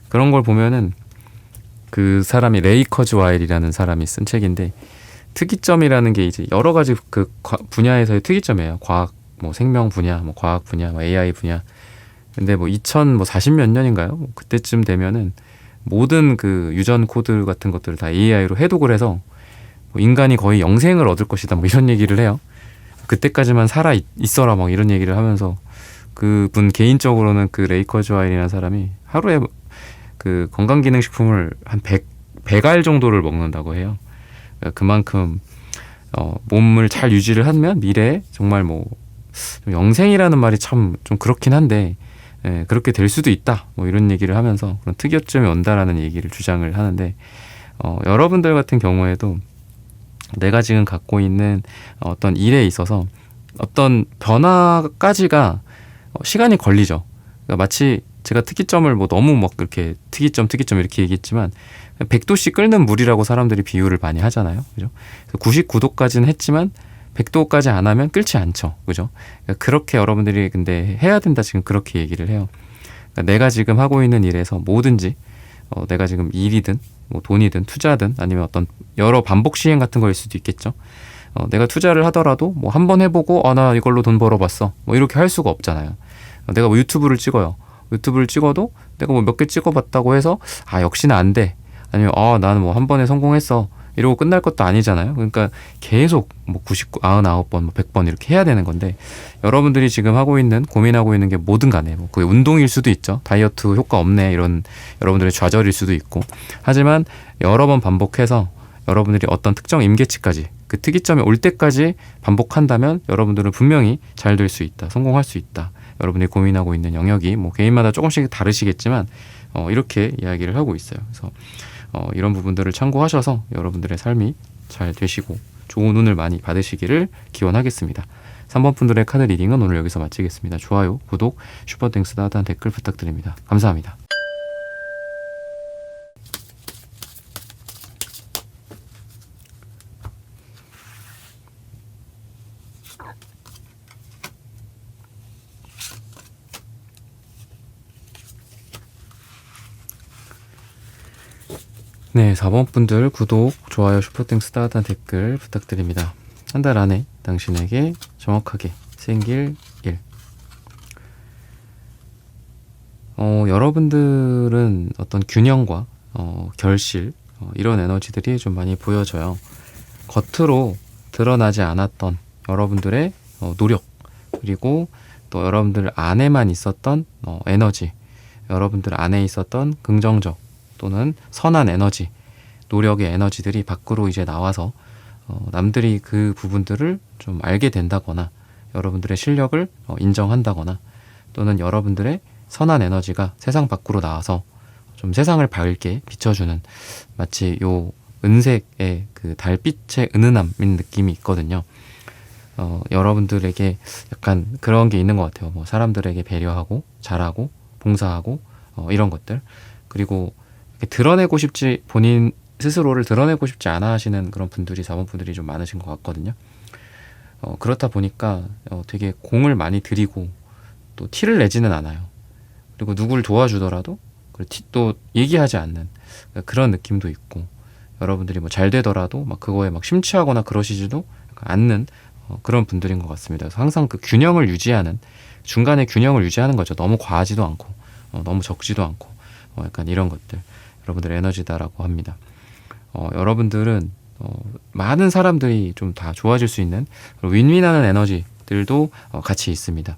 Speaker 1: 그런 걸 보면은 그 사람이 레이 커즈와일이라는 사람이 쓴 책인데, 특이점이라는 게 이제 여러 가지 그 분야에서의 특이점이에요. 과학, 생명 분야, 과학 분야, AI 분야. 근데 2040 몇 년인가요? 그때쯤 되면은 모든 그 유전 코드 같은 것들을 다 AI로 해독을 해서 인간이 거의 영생을 얻을 것이다, 이런 얘기를 해요. 그때까지만 살아 있어라, 이런 얘기를 하면서, 그분 개인적으로는 그 레이커즈와일이라는 사람이 하루에 그 건강기능식품을 한 100알 정도를 먹는다고 해요. 그러니까 그만큼 몸을 잘 유지를 하면 미래에 정말 영생이라는 말이 참 좀 그렇긴 한데, 그렇게 될 수도 있다, 이런 얘기를 하면서 그런 특이점이 온다라는 얘기를 주장을 하는데, 여러분들 같은 경우에도 내가 지금 갖고 있는 어떤 일에 있어서 어떤 변화까지가 시간이 걸리죠. 그러니까 마치 제가 특이점을 너무 이렇게 특이점 이렇게 얘기했지만 100도씨 끓는 물이라고 사람들이 비유를 많이 하잖아요. 그죠? 99도까지는 했지만 100도까지 안 하면 끓지 않죠. 그죠? 그러니까 그렇게 여러분들이 근데 해야 된다, 지금 그렇게 얘기를 해요. 그러니까 내가 지금 하고 있는 일에서 뭐든지, 내가 지금 일이든 돈이든 투자든 아니면 어떤 여러 반복 시행 같은 거일 수도 있겠죠. 내가 투자를 하더라도 한 번 해보고 나 이걸로 돈 벌어봤어, 이렇게 할 수가 없잖아요. 내가 유튜브를 찍어요. 유튜브를 찍어도 내가 몇 개 찍어봤다고 해서 역시나 안 돼, 아니면 나는 한 번에 성공했어, 이러고 끝날 것도 아니잖아요. 그러니까 계속 99, 99번, 100번 이렇게 해야 되는 건데, 여러분들이 지금 고민하고 있는 게 뭐든 간에 그게 운동일 수도 있죠. 다이어트 효과 없네, 이런 여러분들의 좌절일 수도 있고. 하지만 여러 번 반복해서 여러분들이 어떤 특정 임계치까지, 그 특이점이 올 때까지 반복한다면 여러분들은 분명히 잘 될 수 있다, 성공할 수 있다. 여러분이 고민하고 있는 영역이 개인마다 조금씩 다르시겠지만 이렇게 이야기를 하고 있어요. 그래서 이런 부분들을 참고하셔서 여러분들의 삶이 잘 되시고 좋은 운을 많이 받으시기를 기원하겠습니다. 3번 분들의 카드 리딩은 오늘 여기서 마치겠습니다. 좋아요, 구독, 슈퍼땡스 따뜻한 댓글 부탁드립니다. 감사합니다. 네, 4번 분들 구독, 좋아요, 슈퍼땡스 따뜻한 댓글 부탁드립니다. 한 달 안에 당신에게 정확하게 생길 일. 여러분들은 어떤 균형과 결실, 이런 에너지들이 좀 많이 보여져요. 겉으로 드러나지 않았던 여러분들의 노력, 그리고 또 여러분들 안에만 있었던 에너지, 여러분들 안에 있었던 긍정적 또는 선한 에너지, 노력의 에너지들이 밖으로 이제 나와서 남들이 그 부분들을 좀 알게 된다거나, 여러분들의 실력을 인정한다거나, 또는 여러분들의 선한 에너지가 세상 밖으로 나와서 좀 세상을 밝게 비춰주는, 마치 요 은색의 그 달빛의 은은함인 느낌이 있거든요. 여러분들에게 약간 그런 게 있는 것 같아요. 뭐 사람들에게 배려하고 잘하고 봉사하고 이런 것들, 그리고 이렇게 드러내고 싶지, 본인 스스로를 드러내고 싶지 않아 하시는 그런 분들이, 자본분들이 좀 많으신 것 같거든요. 그렇다 보니까 되게 공을 많이 들이고 또 티를 내지는 않아요. 그리고 누구를 도와주더라도 또 얘기하지 않는 그런 느낌도 있고, 여러분들이 뭐 잘 되더라도 막 그거에 막 심취하거나 그러시지도 않는 그런 분들인 것 같습니다. 그래서 항상 그 균형을 유지하는, 중간에 균형을 유지하는 거죠. 너무 과하지도 않고 너무 적지도 않고, 약간 이런 것들 여러분들의 에너지다라고 합니다. 여러분들은 많은 사람들이 좀 다 좋아질 수 있는 윈윈하는 에너지들도 같이 있습니다.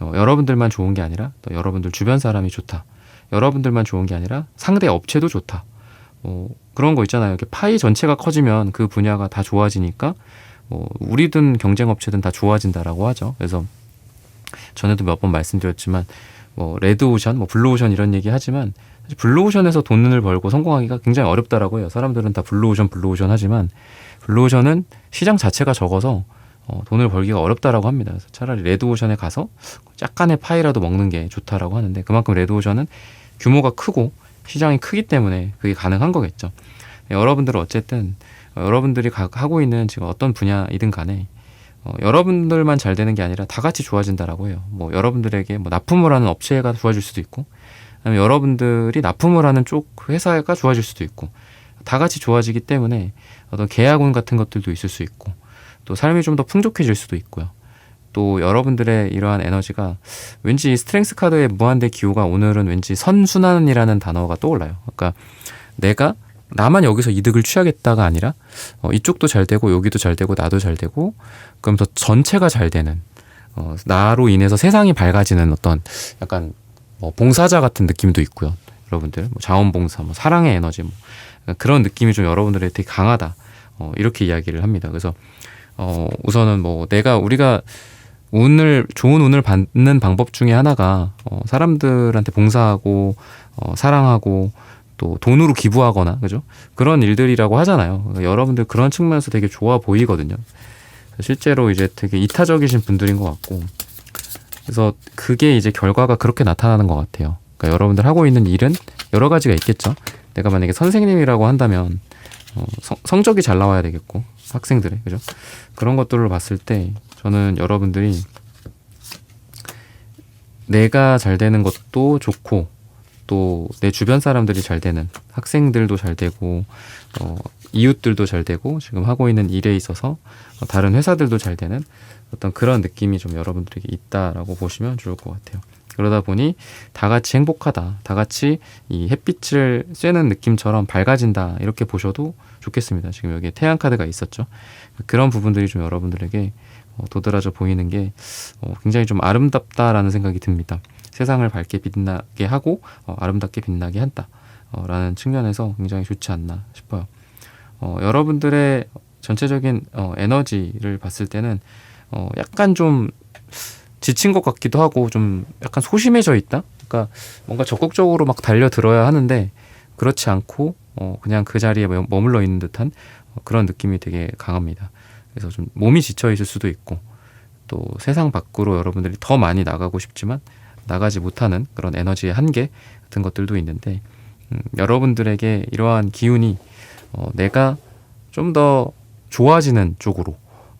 Speaker 1: 여러분들만 좋은 게 아니라 또 여러분들 주변 사람이 좋다. 여러분들만 좋은 게 아니라 상대 업체도 좋다. 그런 거 있잖아요. 이렇게 파이 전체가 커지면 그 분야가 다 좋아지니까 우리든 경쟁 업체든 다 좋아진다라고 하죠. 그래서 전에도 몇 번 말씀드렸지만 레드오션, 블루오션 이런 얘기 하지만, 사실 블루오션에서 돈을 벌고 성공하기가 굉장히 어렵다라고 해요. 사람들은 다 블루오션 하지만 블루오션은 시장 자체가 적어서 돈을 벌기가 어렵다라고 합니다. 그래서 차라리 레드오션에 가서 약간의 파이라도 먹는 게 좋다라고 하는데, 그만큼 레드오션은 규모가 크고 시장이 크기 때문에 그게 가능한 거겠죠. 여러분들은 어쨌든 여러분들이 하고 있는 지금 어떤 분야이든 간에 여러분들만 잘 되는 게 아니라 다 같이 좋아진다라고 해요. 여러분들에게 납품을 하는 업체가 좋아질 수도 있고, 아니면 여러분들이 납품을 하는 쪽 회사가 좋아질 수도 있고, 다 같이 좋아지기 때문에 어떤 계약운 같은 것들도 있을 수 있고, 또 삶이 좀 더 풍족해질 수도 있고요. 또 여러분들의 이러한 에너지가 왠지 스트렝스 카드의 무한대 기호가, 오늘은 왠지 선순환이라는 단어가 떠올라요. 그러니까 나만 여기서 이득을 취하겠다가 아니라 이쪽도 잘 되고 여기도 잘 되고 나도 잘 되고, 그럼 더 전체가 잘 되는, 나로 인해서 세상이 밝아지는 어떤 약간 봉사자 같은 느낌도 있고요. 여러분들 자원봉사, 사랑의 에너지, 그런 느낌이 좀 여러분들의 되게 강하다, 이렇게 이야기를 합니다. 그래서 우선은 우리가 좋은 운을 받는 방법 중에 하나가 사람들한테 봉사하고 사랑하고 또 돈으로 기부하거나, 그죠? 그런 일들이라고 하잖아요. 그러니까 여러분들 그런 측면에서 되게 좋아 보이거든요. 실제로 이제 되게 이타적이신 분들인 것 같고, 그래서 그게 이제 결과가 그렇게 나타나는 것 같아요. 그러니까 여러분들 하고 있는 일은 여러 가지가 있겠죠. 내가 만약에 선생님이라고 한다면 성적이 잘 나와야 되겠고, 학생들의, 그죠? 그런 것들을 봤을 때 저는 여러분들이 내가 잘 되는 것도 좋고, 또 내 주변 사람들이 잘 되는, 학생들도 잘 되고 이웃들도 잘 되고, 지금 하고 있는 일에 있어서 다른 회사들도 잘 되는 어떤 그런 느낌이 좀 여러분들에게 있다라고 보시면 좋을 것 같아요. 그러다 보니 다 같이 행복하다, 다 같이 이 햇빛을 쐬는 느낌처럼 밝아진다, 이렇게 보셔도 좋겠습니다. 지금 여기에 태양 카드가 있었죠. 그런 부분들이 좀 여러분들에게 도드라져 보이는 게 굉장히 좀 아름답다라는 생각이 듭니다. 세상을 밝게 빛나게 하고 아름답게 빛나게 한다 라는 측면에서 굉장히 좋지 않나 싶어요. 여러분들의 전체적인 에너지를 봤을 때는 약간 좀 지친 것 같기도 하고, 좀 약간 소심해져 있다? 그러니까 뭔가 적극적으로 막 달려들어야 하는데 그렇지 않고 그냥 그 자리에 머물러 있는 듯한 그런 느낌이 되게 강합니다. 그래서 좀 몸이 지쳐 있을 수도 있고, 또 세상 밖으로 여러분들이 더 많이 나가고 싶지만 나가지 못하는 그런 에너지의 한계 같은 것들도 있는데, 여러분들에게 이러한 기운이 내가 좀 더 좋아지는 쪽으로,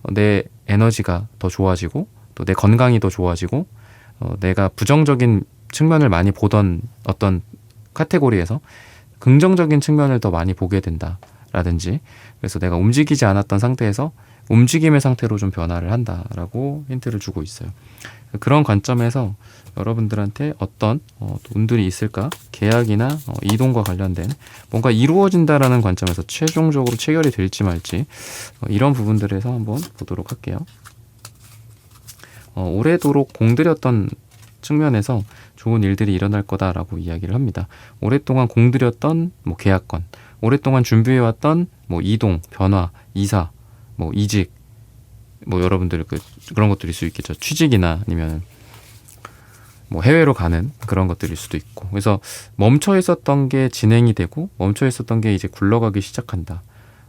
Speaker 1: 내 에너지가 더 좋아지고 또 내 건강이 더 좋아지고, 내가 부정적인 측면을 많이 보던 어떤 카테고리에서 긍정적인 측면을 더 많이 보게 된다라든지, 그래서 내가 움직이지 않았던 상태에서 움직임의 상태로 좀 변화를 한다라고 힌트를 주고 있어요. 그런 관점에서 여러분들한테 어떤 운들이 있을까? 계약이나 이동과 관련된 뭔가 이루어진다라는 관점에서 최종적으로 체결이 될지 말지 이런 부분들에서 한번 보도록 할게요. 오래도록 공들였던 측면에서 좋은 일들이 일어날 거다라고 이야기를 합니다. 오랫동안 공들였던 뭐 계약건, 오랫동안 준비해왔던 뭐 이동, 변화, 이사, 뭐 이직, 뭐 여러분들 그런 것들일 수 있겠죠. 취직이나 아니면 뭐 해외로 가는 그런 것들일 수도 있고. 그래서 멈춰 있었던 게 진행이 되고 멈춰 있었던 게 이제 굴러가기 시작한다.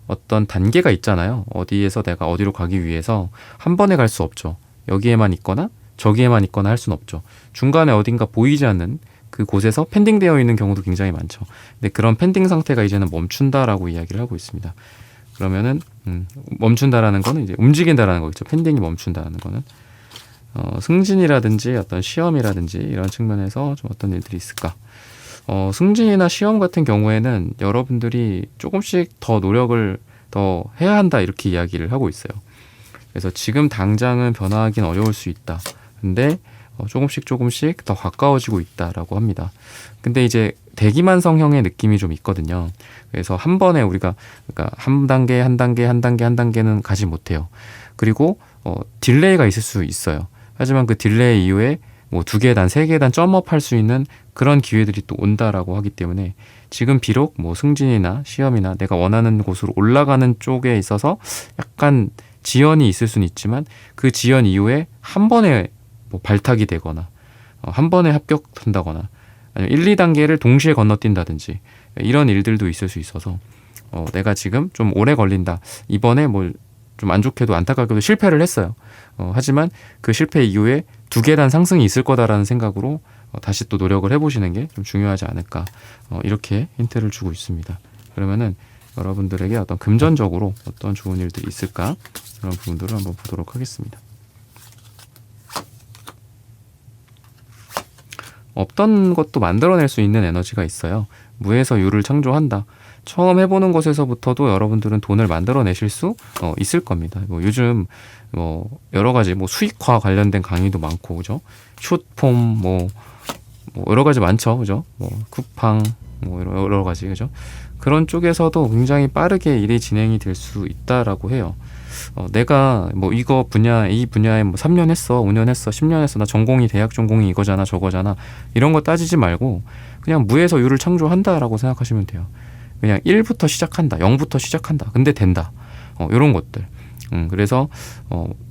Speaker 1: 어떤 단계가 있잖아요. 어디에서 내가 어디로 가기 위해서 한 번에 갈 수 없죠. 여기에만 있거나 저기에만 있거나 할 수는 없죠. 중간에 어딘가 보이지 않는 그 곳에서 펜딩되어 있는 경우도 굉장히 많죠. 근데 그런 펜딩 상태가 이제는 멈춘다라고 이야기를 하고 있습니다. 그러면은 멈춘다라는 거는 이제 움직인다라는 거겠죠. 펜딩이 멈춘다라는 거는 승진이라든지 어떤 시험이라든지 이런 측면에서 좀 어떤 일들이 있을까? 승진이나 시험 같은 경우에는 여러분들이 조금씩 더 노력을 더 해야 한다 이렇게 이야기를 하고 있어요. 그래서 지금 당장은 변화하긴 어려울 수 있다. 근데 조금씩 더 가까워지고 있다라고 합니다. 근데 이제 대기만 성형의 느낌이 좀 있거든요. 그래서 한 번에 우리가 그러니까 한 단계는 가지 못해요. 그리고 딜레이가 있을 수 있어요. 하지만 그 딜레이 이후에 뭐 2계단, 3계단 점업할 수 있는 그런 기회들이 또 온다라고 하기 때문에 지금 비록 뭐 승진이나 시험이나 내가 원하는 곳으로 올라가는 쪽에 있어서 약간 지연이 있을 수는 있지만 그 지연 이후에 한 번에 뭐 발탁이 되거나 한 번에 합격한다거나 아니면 1, 2단계를 동시에 건너뛴다든지 이런 일들도 있을 수 있어서 내가 지금 좀 오래 걸린다. 이번에 뭐 좀 안 좋게도 안타깝게도 실패를 했어요. 하지만 그 실패 이후에 2계단 상승이 있을 거다라는 생각으로 다시 또 노력을 해보시는 게 좀 중요하지 않을까 이렇게 힌트를 주고 있습니다. 그러면은 여러분들에게 어떤 금전적으로 어떤 좋은 일들이 있을까 그런 부분들을 한번 보도록 하겠습니다. 없던 것도 만들어낼 수 있는 에너지가 있어요. 무에서 유를 창조한다. 처음 해보는 것에서부터도 여러분들은 돈을 만들어내실 수 있을 겁니다. 뭐 요즘 뭐 여러 가지 뭐 수익화 관련된 강의도 많고, 그죠? 숏폼 뭐 여러 가지 많죠, 그죠? 뭐 쿠팡 뭐 여러 가지, 그죠? 그런 쪽에서도 굉장히 빠르게 일이 진행이 될 수 있다라고 해요. 내가 뭐 이 분야에 뭐 3년 했어, 5년 했어, 10년 했어, 나 전공이 대학 전공이 이거잖아, 저거잖아, 이런 거 따지지 말고 그냥 무에서 유를 창조한다라고 생각하시면 돼요. 그냥 1부터 시작한다, 0부터 시작한다, 근데 된다. 이런 것들. 그래서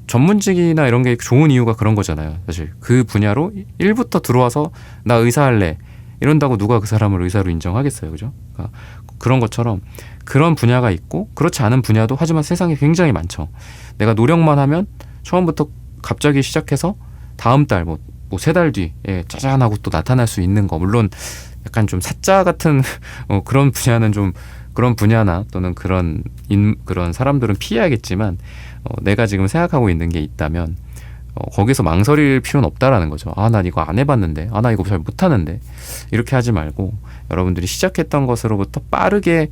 Speaker 1: 전문직이나 이런 게 좋은 이유가 그런 거잖아요. 사실 그 분야로 1부터 들어와서 나 의사할래 이런다고 누가 그 사람을 의사로 인정하겠어요, 그죠? 그러니까 그런 것처럼 그런 분야가 있고 그렇지 않은 분야도 하지만 세상에 굉장히 많죠. 내가 노력만 하면 처음부터 갑자기 시작해서 다음 달 뭐 3달 뒤에 짜잔 하고 또 나타날 수 있는 거. 물론 약간 좀 사자 같은 그런 분야는 좀 그런 분야나 또는 그런 사람들은 피해야겠지만 내가 지금 생각하고 있는 게 있다면 거기서 망설일 필요는 없다라는 거죠. 난 이거 안 해봤는데, 나 이거 잘 못하는데, 이렇게 하지 말고 여러분들이 시작했던 것으로부터 빠르게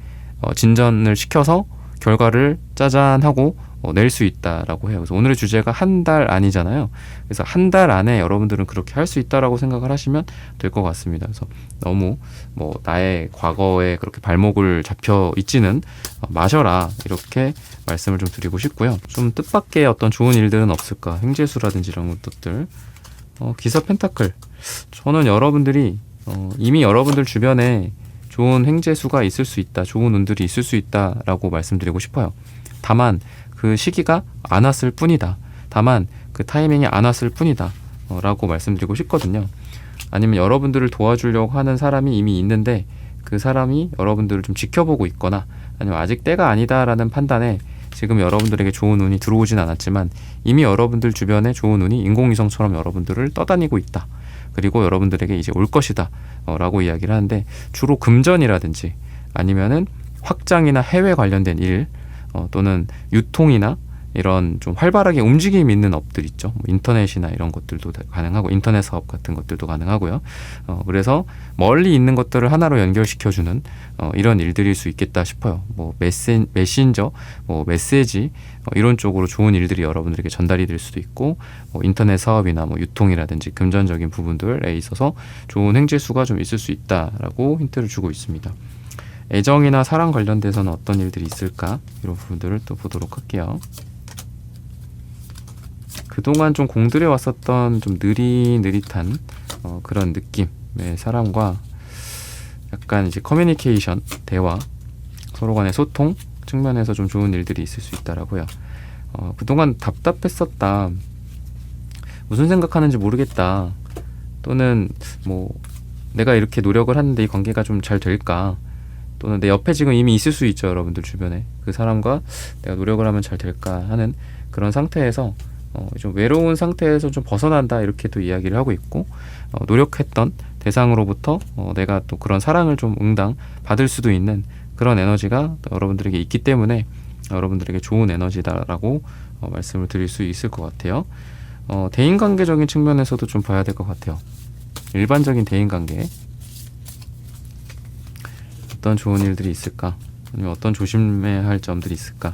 Speaker 1: 진전을 시켜서 결과를 짜잔 하고 낼 수 있다라고 해요. 그래서 오늘의 주제가 한 달 안이잖아요. 그래서 한 달 안에 여러분들은 그렇게 할 수 있다라고 생각을 하시면 될 것 같습니다. 그래서 너무 뭐 나의 과거에 그렇게 발목을 잡혀 있지는 마셔라, 이렇게 말씀을 좀 드리고 싶고요. 좀 뜻밖의 어떤 좋은 일들은 없을까? 횡재수라든지 이런 것들. 기사 펜타클. 저는 여러분들이 이미 여러분들 주변에 좋은 횡재수가 있을 수 있다, 좋은 운들이 있을 수 있다라고 말씀드리고 싶어요. 다만 그 시기가 안 왔을 뿐이다. 다만 그 타이밍이 안 왔을 뿐이다 라고 말씀드리고 싶거든요. 아니면 여러분들을 도와주려고 하는 사람이 이미 있는데 그 사람이 여러분들을 좀 지켜보고 있거나 아니면 아직 때가 아니다라는 판단에 지금 여러분들에게 좋은 운이 들어오진 않았지만 이미 여러분들 주변에 좋은 운이 인공위성처럼 여러분들을 떠다니고 있다. 그리고 여러분들에게 이제 올 것이다 라고 이야기를 하는데, 주로 금전이라든지 아니면은 확장이나 해외 관련된 일 또는 유통이나 이런 좀 활발하게 움직임 있는 업들 있죠. 뭐 인터넷이나 이런 것들도 가능하고 인터넷 사업 같은 것들도 가능하고요. 그래서 멀리 있는 것들을 하나로 연결시켜주는 이런 일들일 수 있겠다 싶어요. 뭐 메신저, 뭐 메시지 이런 쪽으로 좋은 일들이 여러분들에게 전달이 될 수도 있고 뭐 인터넷 사업이나 뭐 유통이라든지 금전적인 부분들에 있어서 좋은 횡재수가 좀 있을 수 있다라고 힌트를 주고 있습니다. 애정이나 사랑 관련돼서는 어떤 일들이 있을까? 이런 부분들을 또 보도록 할게요. 그동안 좀 공들여 왔었던 좀 느릿느릿한 그런 느낌의 사람과 약간 이제 커뮤니케이션, 대화, 서로 간의 소통 측면에서 좀 좋은 일들이 있을 수 있다라고요. 그동안 답답했었다. 무슨 생각하는지 모르겠다. 또는 뭐 내가 이렇게 노력을 하는데 이 관계가 좀 잘 될까? 또는 내 옆에 지금 이미 있을 수 있죠. 여러분들 주변에. 그 사람과 내가 노력을 하면 잘 될까 하는 그런 상태에서 좀 외로운 상태에서 좀 벗어난다 이렇게 또 이야기를 하고 있고 노력했던 대상으로부터 내가 또 그런 사랑을 좀 응당 받을 수도 있는 그런 에너지가 여러분들에게 있기 때문에 여러분들에게 좋은 에너지다라고 말씀을 드릴 수 있을 것 같아요. 대인관계적인 측면에서도 좀 봐야 될 것 같아요. 일반적인 대인관계 어떤 좋은 일들이 있을까? 아니면 어떤 조심해야 할 점들이 있을까?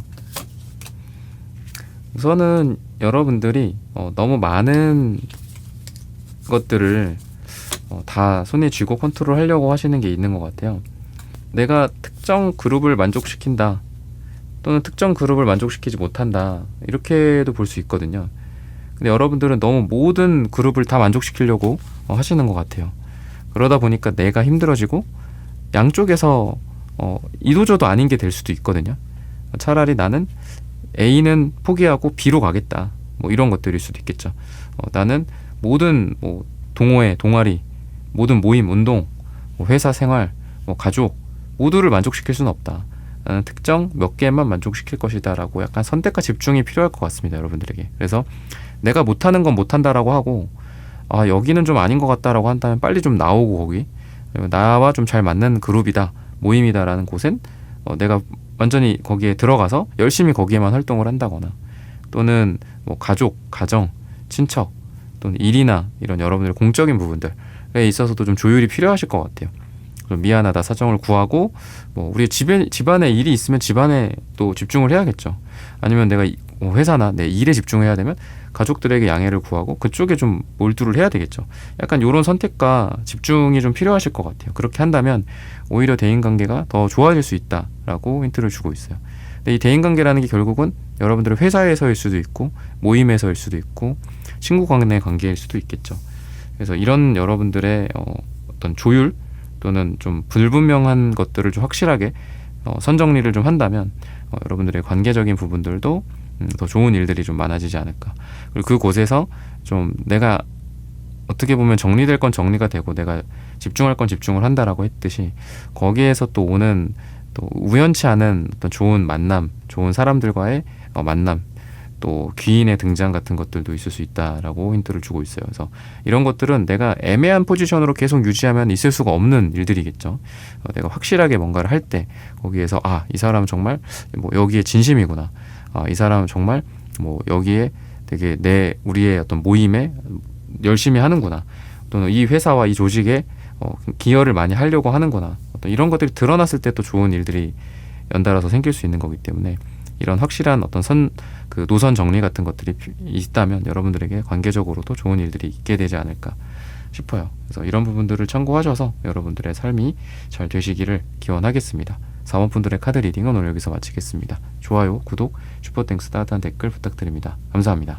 Speaker 1: 우선은 여러분들이 너무 많은 것들을 다 손에 쥐고 컨트롤 하려고 하시는 게 있는 것 같아요. 내가 특정 그룹을 만족시킨다 또는 특정 그룹을 만족시키지 못한다 이렇게도 볼 수 있거든요. 근데 여러분들은 너무 모든 그룹을 다 만족시키려고 하시는 것 같아요. 그러다 보니까 내가 힘들어지고 양쪽에서 이도저도 아닌 게 될 수도 있거든요. 차라리 나는 A는 포기하고 B로 가겠다. 뭐 이런 것들일 수도 있겠죠. 나는 모든 뭐 동호회, 동아리, 모든 모임, 운동, 뭐 회사 생활, 뭐 가족 모두를 만족시킬 수는 없다. 나는 특정 몇 개만 만족시킬 것이다라고 약간 선택과 집중이 필요할 것 같습니다. 여러분들에게. 그래서 내가 못하는 건 못한다라고 하고 여기는 좀 아닌 것 같다라고 한다면 빨리 좀 나오고 거기 나와 좀 잘 맞는 그룹이다, 모임이다라는 곳엔 내가 완전히 거기에 들어가서 열심히 거기에만 활동을 한다거나 또는 뭐 가족, 가정, 친척 또는 일이나 이런 여러분들의 공적인 부분들에 있어서도 좀 조율이 필요하실 것 같아요. 좀 미안하다 사정을 구하고 뭐 우리 집안에 일이 있으면 집안에 또 집중을 해야겠죠. 아니면 내가 회사나 내 일에 집중해야 되면 가족들에게 양해를 구하고 그쪽에 좀 몰두를 해야 되겠죠. 약간 이런 선택과 집중이 좀 필요하실 것 같아요. 그렇게 한다면 오히려 대인관계가 더 좋아질 수 있다라고 힌트를 주고 있어요. 근데 이 대인관계라는 게 결국은 여러분들의 회사에서일 수도 있고 모임에서일 수도 있고 친구 간의 관계일 수도 있겠죠. 그래서 이런 여러분들의 어떤 조율 또는 좀 불분명한 것들을 좀 확실하게 선정리를 좀 한다면 여러분들의 관계적인 부분들도 더 좋은 일들이 좀 많아지지 않을까. 그리고 그곳에서 좀 내가 어떻게 보면 정리될 건 정리가 되고 내가 집중할 건 집중을 한다라고 했듯이 거기에서 또 오는 또 우연치 않은 어떤 좋은 만남, 좋은 사람들과의 만남, 또 귀인의 등장 같은 것들도 있을 수 있다라고 힌트를 주고 있어요. 그래서 이런 것들은 내가 애매한 포지션으로 계속 유지하면 있을 수가 없는 일들이겠죠. 내가 확실하게 뭔가를 할 때 거기에서 이 사람은 정말 뭐 여기에 진심이구나. 이 사람은 정말 뭐 여기에 되게 우리의 어떤 모임에 열심히 하는구나. 또는 이 회사와 이 조직에 기여를 많이 하려고 하는구나. 어떤 이런 것들이 드러났을 때 또 좋은 일들이 연달아서 생길 수 있는 거기 때문에 이런 확실한 어떤 그 노선 정리 같은 것들이 있다면 여러분들에게 관계적으로도 좋은 일들이 있게 되지 않을까 싶어요. 그래서 이런 부분들을 참고하셔서 여러분들의 삶이 잘 되시기를 기원하겠습니다. 4번 분들의 카드 리딩은 오늘 여기서 마치겠습니다. 좋아요, 구독, 슈퍼땡스 따뜻한 댓글 부탁드립니다. 감사합니다.